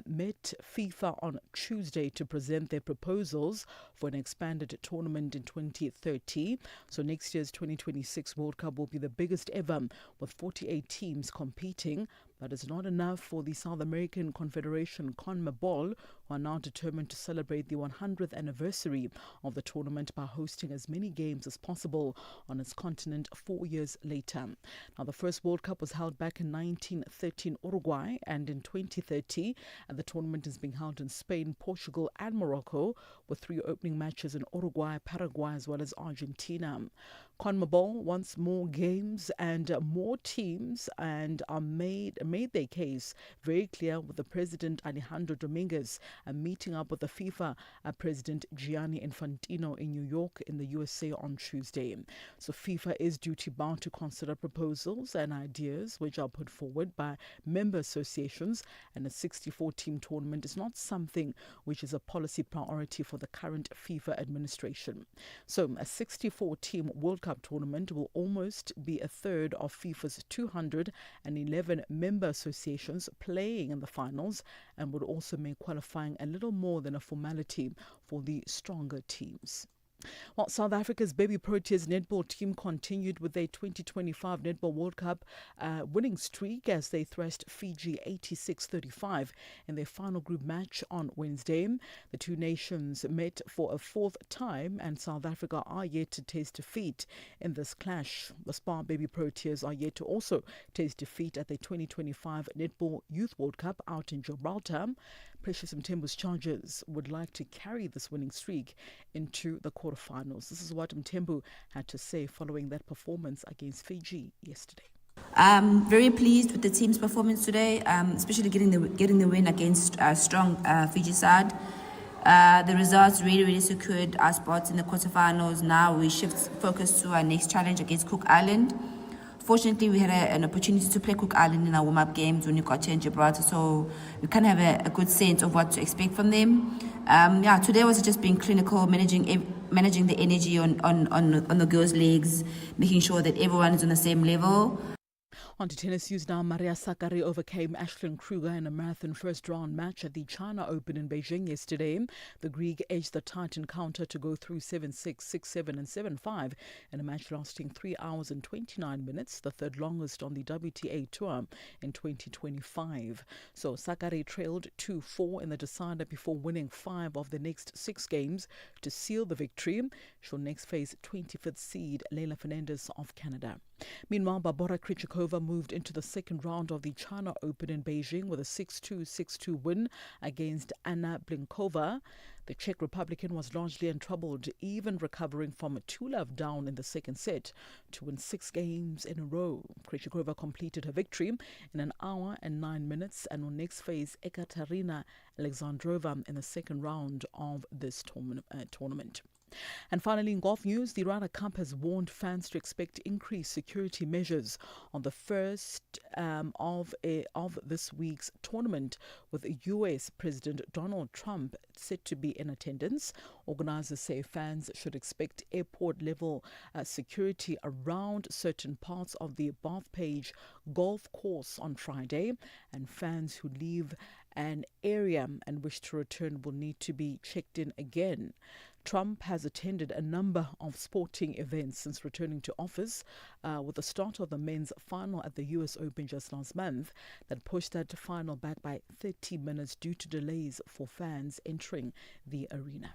met FIFA on Tuesday to present their proposals for an expanded tournament in 2030. So next year's 2026 World Cup will be the biggest ever, with 48 teams competing. That is not enough for the South American Confederation, CONMEBOL, who are now determined to celebrate the 100th anniversary of the tournament by hosting as many games as possible on its continent 4 years later. Now, the first World Cup was held back in 1913 Uruguay, and in 2030, the tournament is being held in Spain, Portugal and Morocco, with 3 opening matches in Uruguay, Paraguay as well as Argentina. CONMEBOL wants more games and more teams, and made their case very clear with the president Alejandro Dominguez meeting up with the FIFA president Gianni Infantino in New York in the USA on Tuesday. So FIFA is duty-bound to consider proposals and ideas which are put forward by member associations, and a 64-team tournament is not something which is a policy priority for the current FIFA administration. So a 64-team World Cup tournament will almost be a third of FIFA's 211 member associations playing in the finals, and would also make qualifying a little more than a formality for the stronger teams. Well, South Africa's Baby Proteas netball team continued with their 2025 Netball World Cup winning streak as they thrashed Fiji 86-35 in their final group match on Wednesday. The two nations met for a 4th time, and South Africa are yet to taste defeat in this clash. The Spar Baby Proteas are yet to also taste defeat at the 2025 Netball Youth World Cup out in Gibraltar. Precious Mthembu's Chargers would like to carry this winning streak into the quarterfinals. This is what Mthembu had to say following that performance against Fiji yesterday. Very pleased with the team's performance today, especially getting the win against a strong Fiji side. The results really secured our spots in the quarterfinals. Now we shift focus to our next challenge against Cook Island. Fortunately, we had an opportunity to play Cook Island in our warm-up games when we got here in Gibraltar, so we kind of have a good sense of what to expect from them. Today was just being clinical, managing the energy on the girls' legs, making sure that everyone is on the same level. On to tennis news now. Maria Sakkari overcame Ashlyn Kruger in a marathon first-round match at the China Open in Beijing yesterday. The Greek edged the Titan counter to go through 7-6, 6-7 and 7-5 in a match lasting 3 hours and 29 minutes, the third longest on the WTA Tour in 2025. So Sakkari trailed 2-4 in the decider before winning 5 of the next 6 games to seal the victory. She'll next face 25th seed Leila Fernandez of Canada. Meanwhile, Barbora Krejcikova moved into the second round of the China Open in Beijing with a 6-2, 6-2 win against Anna Blinkova. The Czech Republican was largely untroubled, even recovering from a 2-love down in the second set to win 6 games in a row. Krejcikova completed her victory in 1 hour and 9 minutes and will next face Ekaterina Alexandrova in the second round of this tournament. And finally, in golf news, the Ryder Cup has warned fans to expect increased security measures on the first of this week's tournament, with U.S. President Donald Trump set to be in attendance. Organizers say fans should expect airport-level security around certain parts of the Bethpage golf course on Friday, and fans who leave an area and wish to return will need to be checked in again. Trump has attended a number of sporting events since returning to office, with the start of the men's final at the US Open just last month that pushed that final back by 30 minutes due to delays for fans entering the arena.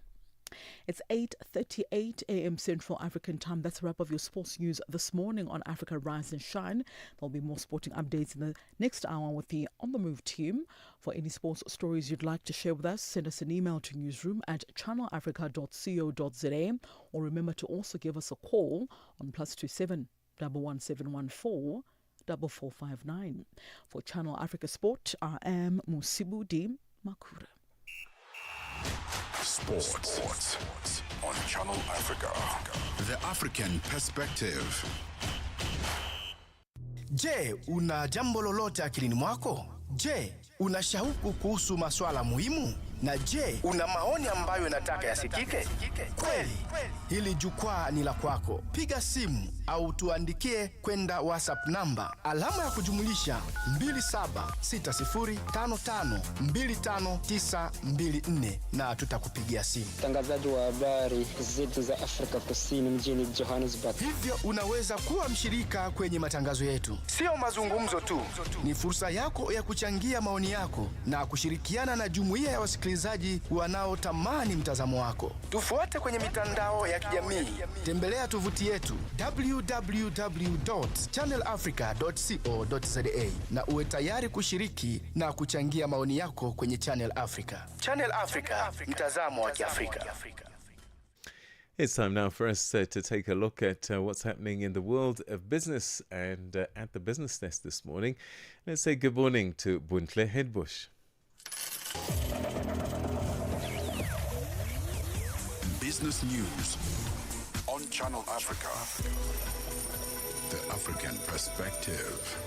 It's 8:38 a.m. Central African Time. That's a wrap of your sports news this morning on Africa Rise and Shine. There'll be more sporting updates in the next hour with the On The Move team. For any sports stories you'd like to share with us, send us an email to newsroom@channelafrica.co.za, or remember to also give us a call on +27 11714 4459. For Channel Africa Sport, I am Musibudi Makura. Sports on Channel Africa. The African Perspective. Je, una jambo lolote akilini mwako? Je, una shauku kuhusu masuala muhimu? Na je, una maoni ambayo unataka yasikike? Kweli, hili jukwaa ni la kwako. Piga simu au tuandikie kwenda WhatsApp namba alama ya kujumulisha 2760552594 na tutakupigia simu. Mtangazaji wa habari zetu za Afrika Kusini mjini Johannesburg. Hivyo unaweza kuwa mshirika kwenye matangazo yetu. Sio mazungumzo tu, ni fursa yako ya kuchangia maoni yako na kushirikiana na jumuiya ya wasikilizaji wanaotamani mtazamo wako. Tufuate kwenye mitandao ya kijamii. Tembelea tovuti yetu www.channelafrica.co.za na uwe tayari kushiriki na kuchangia maoni yako kwenye Channel Africa. Channel Africa, mtazamo wa Kiafrika. It's time now for us to take a look at what's happening in the world of business and at the business desk this morning. Let's say good morning to Buntle Hedbush. Business News on Channel Africa. The African Perspective.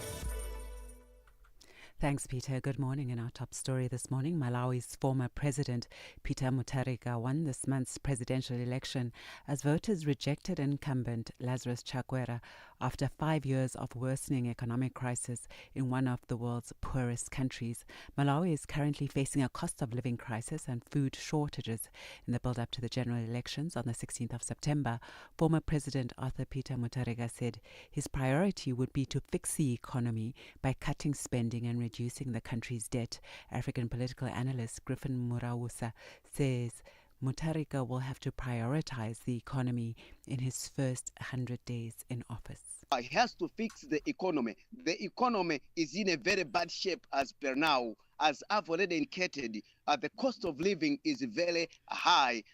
Thanks, Peter. Good morning. In our top story this morning, Malawi's former president, Peter Mutharika, won this month's presidential election as voters rejected incumbent Lazarus Chakwera after 5 years of worsening economic crisis in one of the world's poorest countries. Malawi is currently facing a cost of living crisis and food shortages. In the build-up to the general elections on the 16th of September, former President Arthur Peter Mutharika said his priority would be to fix the economy by cutting spending and reducing the country's debt. African political analyst Griffin Murawusa says Mutharika will have to prioritize the economy in his first 100 days in office. He has to fix the economy. The economy is in a very bad shape as per now. As I've already indicated, the cost of living is very high.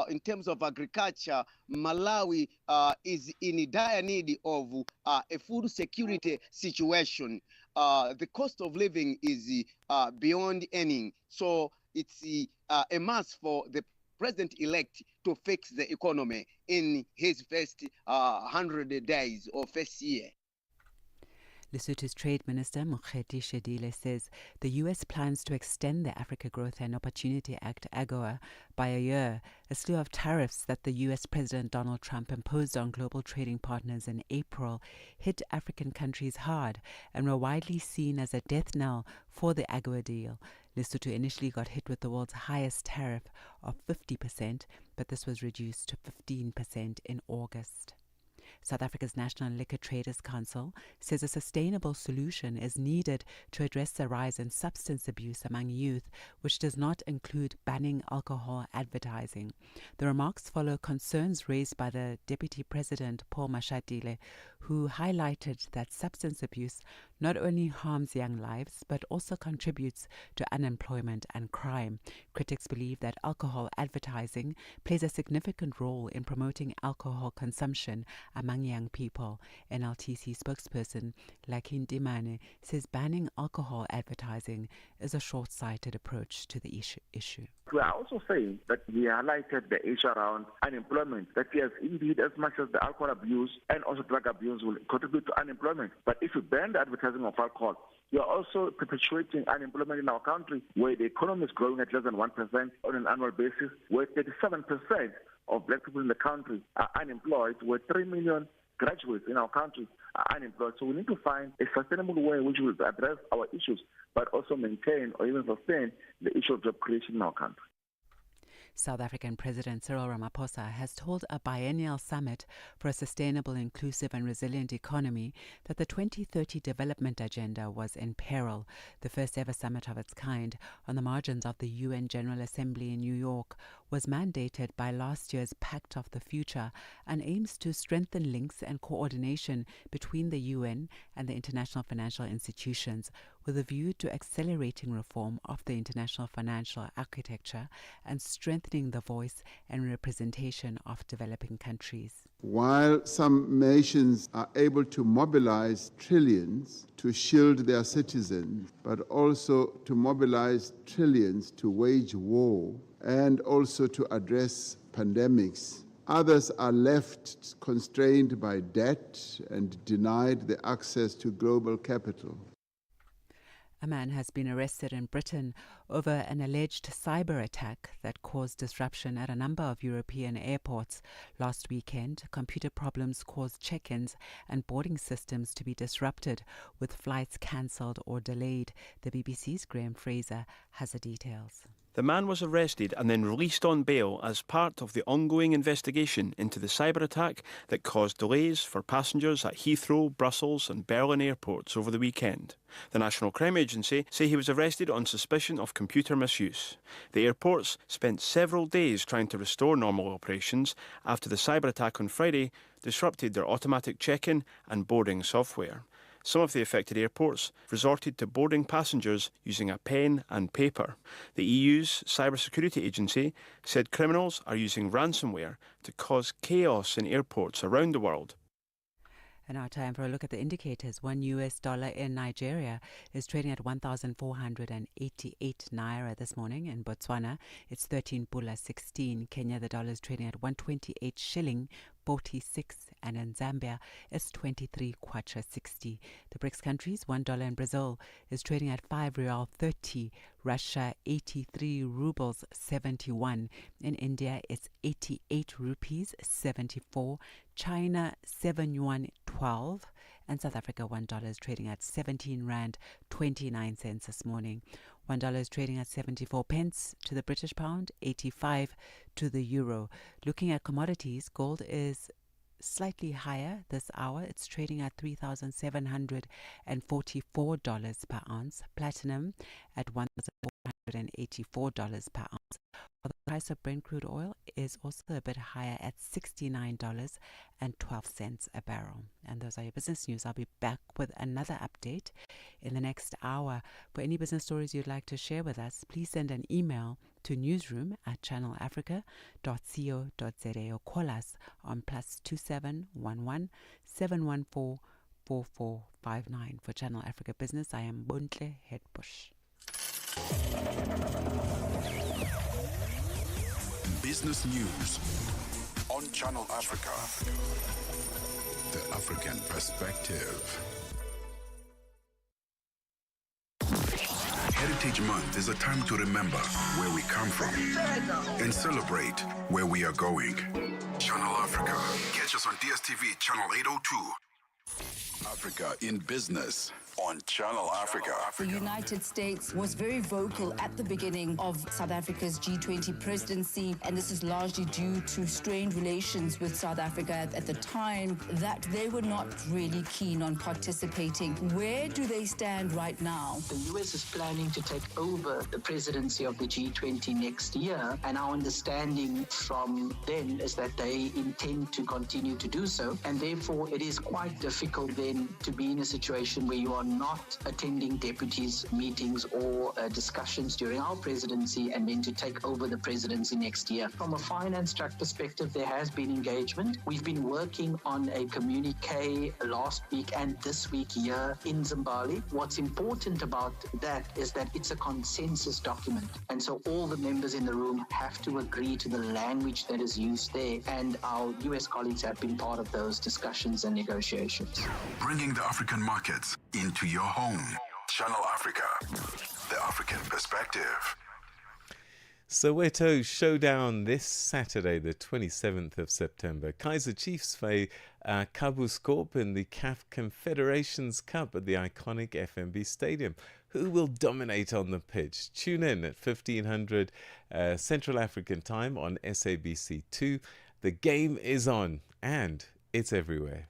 In terms of agriculture, Malawi is in dire need of a food security situation. The cost of living is beyond earning. So it's a must for the president-elect to fix the economy in his first 100 days or first year. Lesotho's Trade Minister Mokgethi Shedile says the U.S. plans to extend the Africa Growth and Opportunity Act, AGOA, by a year. A slew of tariffs that the U.S. President Donald Trump imposed on global trading partners in April hit African countries hard and were widely seen as a death knell for the AGOA deal. Lesotho initially got hit with the world's highest tariff of 50%, but this was reduced to 15% in August. South Africa's National Liquor Traders Council says a sustainable solution is needed to address the rise in substance abuse among youth, which does not include banning alcohol advertising. The remarks follow concerns raised by the Deputy President Paul Mashatile, who highlighted that substance abuse not only harms young lives but also contributes to unemployment and crime. Critics believe that alcohol advertising plays a significant role in promoting alcohol consumption among young people. NLTC spokesperson Lakin Dimane says banning alcohol advertising is a short-sighted approach to the issue. We are also saying that we highlighted the issue around unemployment, that yes, indeed, as much as the alcohol abuse and also drug abuse will contribute to unemployment. But if you ban the advertising of alcohol, you are also perpetuating unemployment in our country, where the economy is growing at less than 1% on an annual basis, where 37% of black people in the country are unemployed, where 3 million graduates in our country are unemployed. So we need to find a sustainable way which will address our issues, but also maintain or even sustain the issue of job creation in our country. South African President Cyril Ramaphosa has told a biennial summit for a sustainable, inclusive and resilient economy that the 2030 development agenda was in peril. The first ever summit of its kind on the margins of the UN General Assembly in New York was mandated by last year's Pact of the Future and aims to strengthen links and coordination between the UN and the international financial institutions with a view to accelerating reform of the international financial architecture and strengthening the voice and representation of developing countries. While some nations are able to mobilize trillions to shield their citizens, but also to mobilize trillions to wage war and also to address pandemics, others are left constrained by debt and denied the access to global capital. A man has been arrested in Britain over an alleged cyber attack that caused disruption at a number of European airports. Last weekend, computer problems caused check-ins and boarding systems to be disrupted, with flights cancelled or delayed. The BBC's Graham Fraser has the details. The man was arrested and then released on bail as part of the ongoing investigation into the cyber attack that caused delays for passengers at Heathrow, Brussels and Berlin airports over the weekend. The National Crime Agency say he was arrested on suspicion of computer misuse. The airports spent several days trying to restore normal operations after the cyber attack on Friday disrupted their automatic check-in and boarding software. Some of the affected airports resorted to boarding passengers using a pen and paper. The EU's cybersecurity agency said criminals are using ransomware to cause chaos in airports around the world. And now time for a look at the indicators. $1 in Nigeria is trading at 1,488 naira this morning. In Botswana, it's 13 pula 16. Kenya, the dollar is trading at 128 shilling 46, and in Zambia, it's 23 kwacha 60. The BRICS countries, $1 in Brazil is trading at 5 real 30. Russia, 83 rubles 71. In India, it's 88 rupees 74. China, 7 yuan 12. And South Africa, $1 is trading at 17 rand 29 cents this morning. $1 is trading at 74 pence to the British pound, 85 to the euro. Looking at commodities, gold is slightly higher this hour. It's trading at $3,744 per ounce. Platinum at $1,484 per ounce. The price of Brent crude oil is also a bit higher at $69.12 a barrel. And those are your business news. I'll be back with another update in the next hour. For any business stories you'd like to share with us, please send an email to newsroom@channelafrica.co.za or call us on +2711 714 4459. For Channel Africa Business, I am Bontle Headbush. Business News on Channel Africa. The African Perspective. Heritage Month is a time to remember where we come from and celebrate where we are going. Channel Africa. Catch us on DSTV Channel 802. Africa in Business on Channel Africa. The United States was very vocal at the beginning of South Africa's G20 presidency, and this is largely due to strained relations with South Africa at the time, that they were not really keen on participating. Where do they stand right now? The US is planning to take over the presidency of the G20 next year, and our understanding from them is that they intend to continue to do so, and therefore it is quite difficult then to be in a situation where you are not attending deputies' meetings or discussions during our presidency and then to take over the presidency next year. From a finance track perspective, there has been engagement. We've been working on a communique last week and this week here in Zimbabwe. What's important about that is that it's a consensus document. And so all the members in the room have to agree to the language that is used there. And our US colleagues have been part of those discussions and negotiations. Bringing the African markets into your home. Channel Africa, the African Perspective. Soweto Showdown this Saturday, the 27th of September. Kaizer Chiefs face Kabuscorp in the CAF Confederations Cup at the iconic FNB Stadium. Who will dominate on the pitch? Tune in at 1500 Central African Time on SABC2. The game is on and it's everywhere.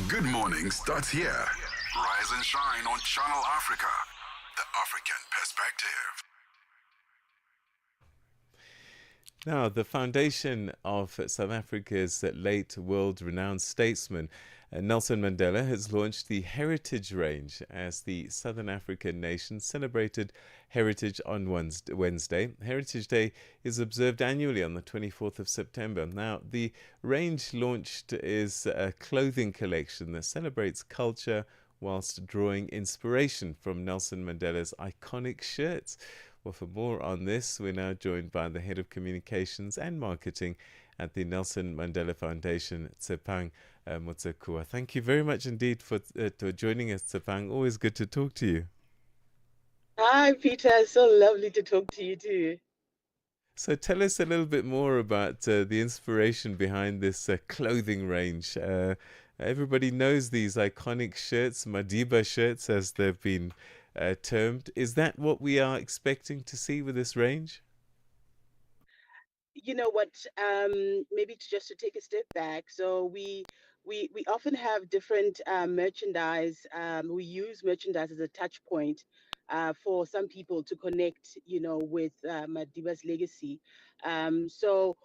Good morning starts here. Rise and shine on Channel Africa, the African Perspective. Now, the foundation of South Africa's late world-renowned statesman Nelson Mandela has launched the Heritage Range as the Southern African nation celebrated heritage on Wednesday. Heritage Day is observed annually on the 24th of September. Now, the range launched is a clothing collection that celebrates culture whilst drawing inspiration from Nelson Mandela's iconic shirts. Well, for more on this, we're now joined by the Head of Communications and Marketing at the Nelson Mandela Foundation, Tsepang Motsekua. Thank you very much indeed for joining us, Tsepang. Always good to talk to you. Hi, Peter. So lovely to talk to you too. So tell us a little bit more about the inspiration behind this clothing range. Everybody knows these iconic shirts, Madiba shirts, as they've been termed. Is that what we are expecting to see with this range? You know what? Maybe just to take a step back. So we often have different merchandise. We use merchandise as a touch point for some people to connect, with Madiba's legacy. So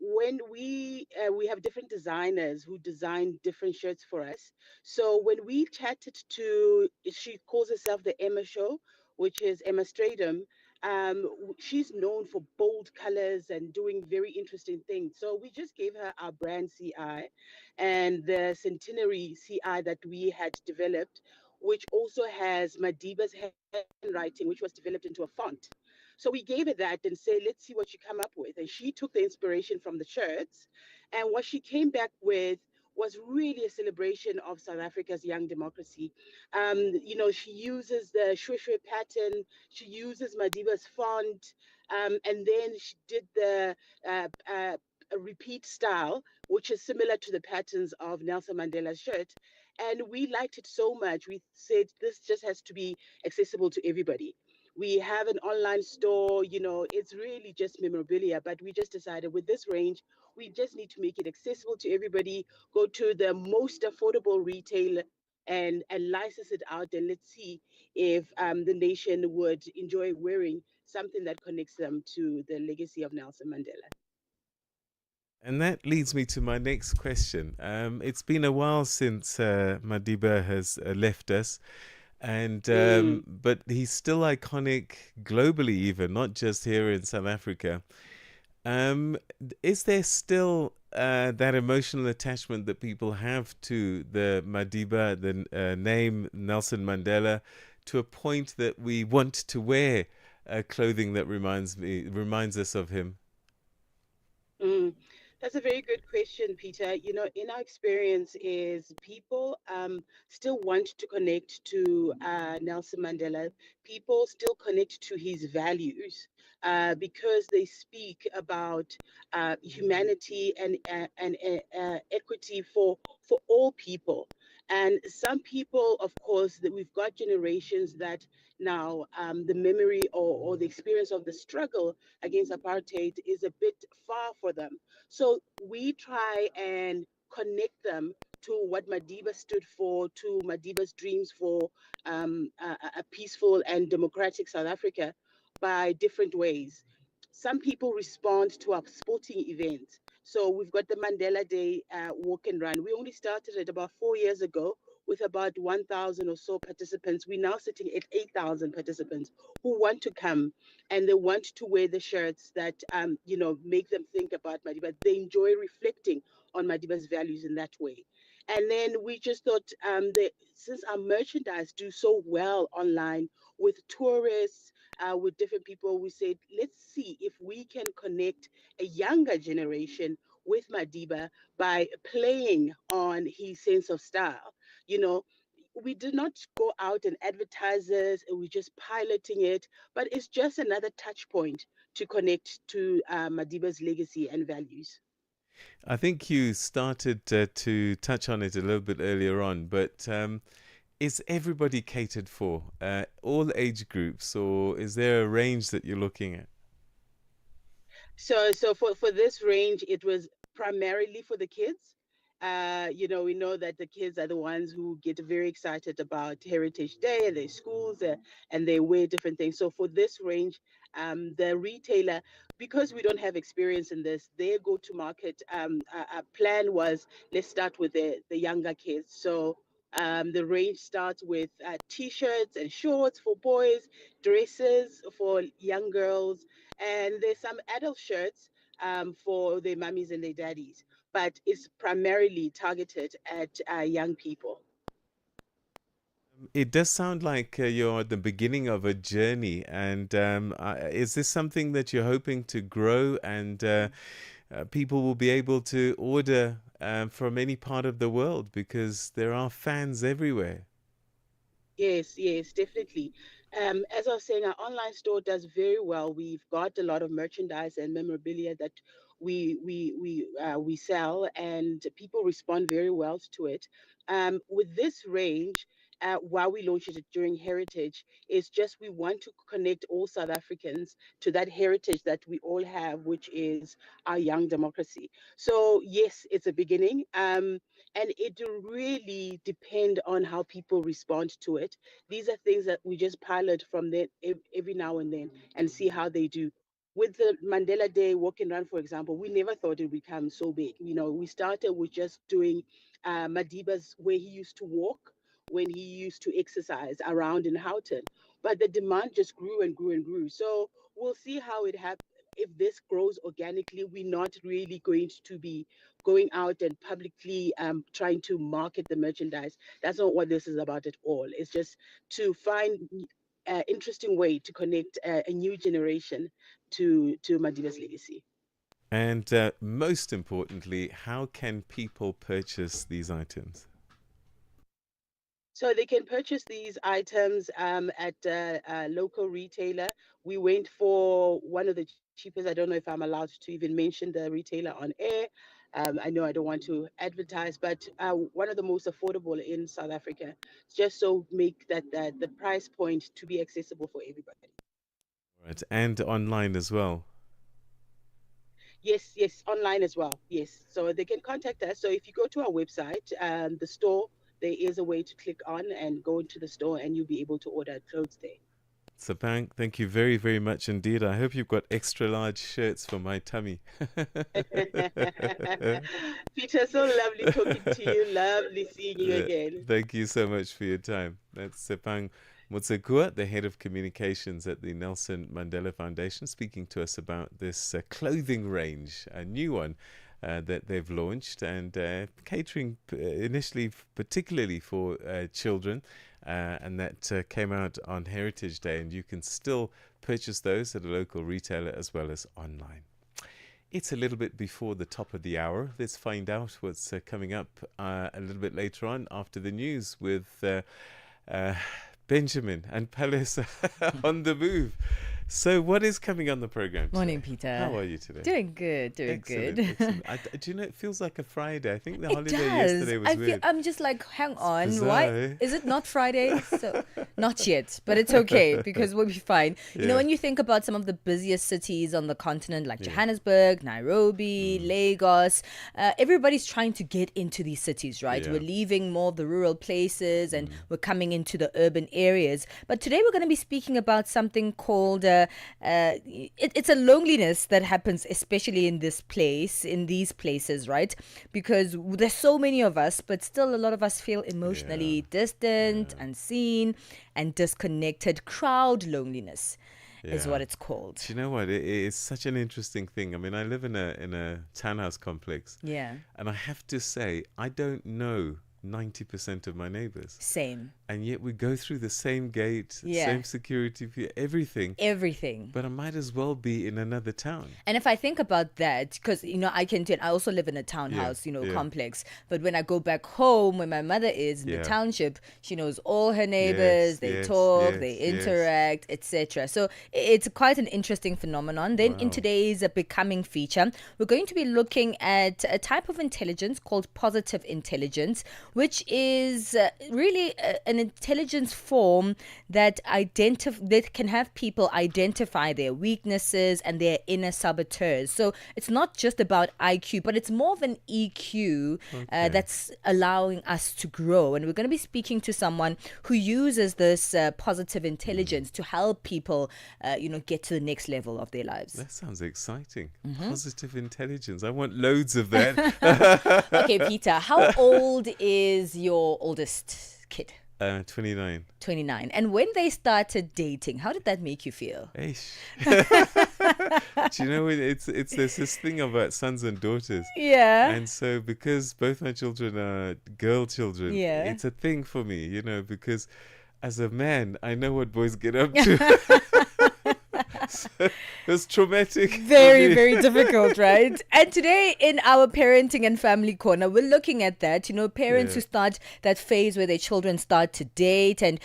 when we have different designers who design different shirts for us. So when we chatted to, she calls herself the Emma Show, which is Emma Stradum. She's known for bold colors and doing very interesting things. So we just gave her our brand CI and the centenary CI that we had developed, which also has Madiba's handwriting, which was developed into a font. So we gave her that and said, let's see what you come up with. And she took the inspiration from the shirts. And what she came back with was really a celebration of South Africa's young democracy. She uses the shwe pattern, she uses Madiba's font, and then she did the repeat style, which is similar to the patterns of Nelson Mandela's shirt. And we liked it so much, we said this just has to be accessible to everybody. We have an online store, it's really just memorabilia, but we just decided with this range, we just need to make it accessible to everybody, go to the most affordable retailer and license it out, and let's see if the nation would enjoy wearing something that connects them to the legacy of Nelson Mandela. And that leads me to my next question. It's been a while since Madiba has left us. And but he's still iconic globally, even not just here in South Africa. Is there still that emotional attachment that people have to the Madiba, the name Nelson Mandela, to a point that we want to wear clothing that reminds us of him? That's a very good question, Peter. In our experience is people still want to connect to Nelson Mandela. People still connect to his values because they speak about humanity and equity for all people. And some people, of course, that we've got generations that now the memory or the experience of the struggle against apartheid is a bit far for them. So we try and connect them to what Madiba stood for, to Madiba's dreams for a peaceful and democratic South Africa by different ways. Some people respond to our sporting events. So we've got the Mandela Day walk and run. We only started it about 4 years ago with about 1,000 or so participants. We're now sitting at 8,000 participants who want to come and they want to wear the shirts that, make them think about Madiba. They enjoy reflecting on Madiba's values in that way. And then we just thought that since our merchandise do so well online with tourists, with different people, we said, let's see if we can connect a younger generation with Madiba by playing on his sense of style. We did not go out and advertise this, and we're just piloting it, but it's just another touch point to connect to Madiba's legacy and values. I think you started to touch on it a little bit earlier on, but is everybody catered for? All age groups, or is there a range that you're looking at? So for this range, it was primarily for the kids. We know that the kids are the ones who get very excited about Heritage Day and their schools, and they wear different things. So for this range, the retailer, because we don't have experience in this, their go-to-market plan was, let's start with the younger kids. So the range starts with t-shirts and shorts for boys, dresses for young girls, and there's some adult shirts for their mummies and their daddies, but it's primarily targeted at young people. It does sound like you're at the beginning of a journey, and is this something that you're hoping to grow, and people will be able to order from any part of the world, because there are fans everywhere? Yes, definitely. As I was saying, our online store does very well. We've got a lot of merchandise and memorabilia that we sell, and people respond very well to it. With this range, while we launched it during Heritage, is just we want to connect all South Africans to that heritage that we all have, which is our young democracy. So yes, it's a beginning. And it really depend on how people respond to it. These are things that we just pilot from there every now and then and see how they do. With the Mandela Day walk and run, for example, we never thought it would become so big. We started with just doing Madiba's where he used to walk when he used to exercise around in Houghton. But the demand just grew and grew and grew. So we'll see how it happens. If this grows organically, we're not really going to be going out and publicly trying to market the merchandise. That's not what this is about at all. It's just to find an interesting way to connect a new generation to Madiba's legacy. And most importantly, how can people purchase these items? So they can purchase these items at a local retailer. We went for one of the cheapest. I don't know if I'm allowed to even mention the retailer on air. I know I don't want to advertise, but one of the most affordable in South Africa, just so make that the price point to be accessible for everybody. Right, and online as well. Yes, online as well. Yes, so they can contact us. So if you go to our website, the store, there is a way to click on and go into the store, and you'll be able to order clothes there. Sepang, thank you very, very much indeed. I hope you've got extra large shirts for my tummy. Peter, so lovely talking to you. Lovely seeing you again. Thank you so much for your time. That's Sepang Motsekua, the head of communications at the Nelson Mandela Foundation, speaking to us about this clothing range, a new one that they've launched, and catering initially particularly for children. And that came out on Heritage Day, and you can still purchase those at a local retailer as well as online. It's a little bit before the top of the hour. Let's find out what's coming up a little bit later on after the news with Benjamin and Palace on the move. So what is coming on the program today? Morning, Peter. How are you today? Doing good, Excellent. Do you know, it feels like a Friday. I think the it holiday does. yesterday was weird. I'm just like, hang on, bizarre, why eh? is it not Friday? So not yet, but it's okay because we'll be fine. You know, when you think about some of the busiest cities on the continent, like Johannesburg, Nairobi, Lagos, everybody's trying to get into these cities, right? Yeah. We're leaving more of the rural places and we're coming into the urban areas. But today we're going to be speaking about something called it's a loneliness that happens, especially in these places, right? Because there's so many of us, but still a lot of us feel emotionally distant, unseen, and disconnected. Crowd loneliness is what it's called. Do you know what? It is such an interesting thing. I mean, I live in a townhouse complex. Yeah. And I have to say, I don't know 90% of my neighbors. Same. And yet we go through the same gate, same security, everything. But I might as well be in another town. And if I think about that, because, I also live in a townhouse, complex. But when I go back home, where my mother is in the township, she knows all her neighbors, they talk, they interact, etc. So it's quite an interesting phenomenon. Then in today's Becoming feature, we're going to be looking at a type of intelligence called positive intelligence, which is really an intelligence form that can have people identify their weaknesses and their inner saboteurs. So it's not just about IQ, but it's more of an EQ that's allowing us to grow. And we're going to be speaking to someone who uses this positive intelligence to help people, get to the next level of their lives. That sounds exciting. Positive intelligence. I want loads of that. Okay, Peter, how old is your oldest kid? 29. 29. And when they started dating, how did that make you feel? Eish. Do you know, there's this thing about sons and daughters. Yeah. And so because both my children are girl children, Yeah. it's a thing for me, because as a man, I know what boys get up to. So it was traumatic. Very, very difficult, right? And today in our parenting and family corner, we're looking at that, parents who start that phase where their children start to date and,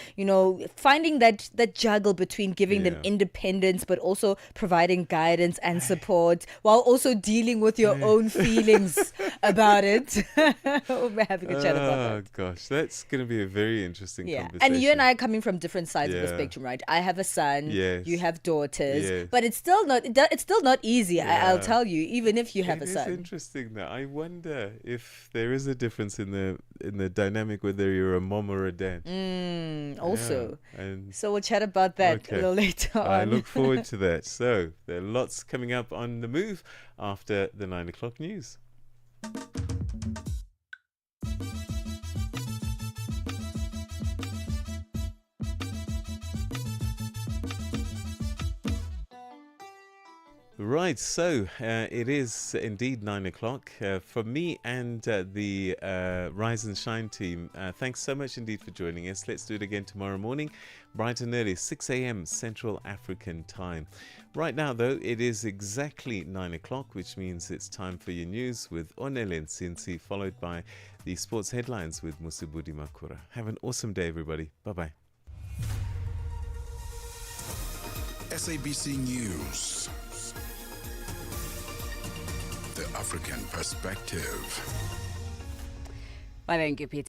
finding that juggle between giving them independence, but also providing guidance and support while also dealing with your own feelings about it. We're having a chat about that. Oh, gosh. That's going to be a very interesting conversation. And you and I are coming from different sides of the spectrum, right? I have a son. Yes. You have daughters. Yes. But it's still not easy. I'll tell you, even if you have a son. It's interesting that I wonder if there is a difference in the dynamic whether you're a mom or a dad. Also. Yeah. And so we'll chat about that a little later on. I look forward to that. So there are lots coming up on The Move after the 9 o'clock news. Right, so it is indeed 9 o'clock. From me and the Rise and Shine team, thanks so much indeed for joining us. Let's do it again tomorrow morning, bright and early, 6 a.m. Central African time. Right now, though, it is exactly 9 o'clock, which means it's time for your news with Onele Nsinsi, followed by the sports headlines with Musibudi Makura. Have an awesome day, everybody. Bye-bye. SABC News. The African Perspective. Well, thank you, Peter.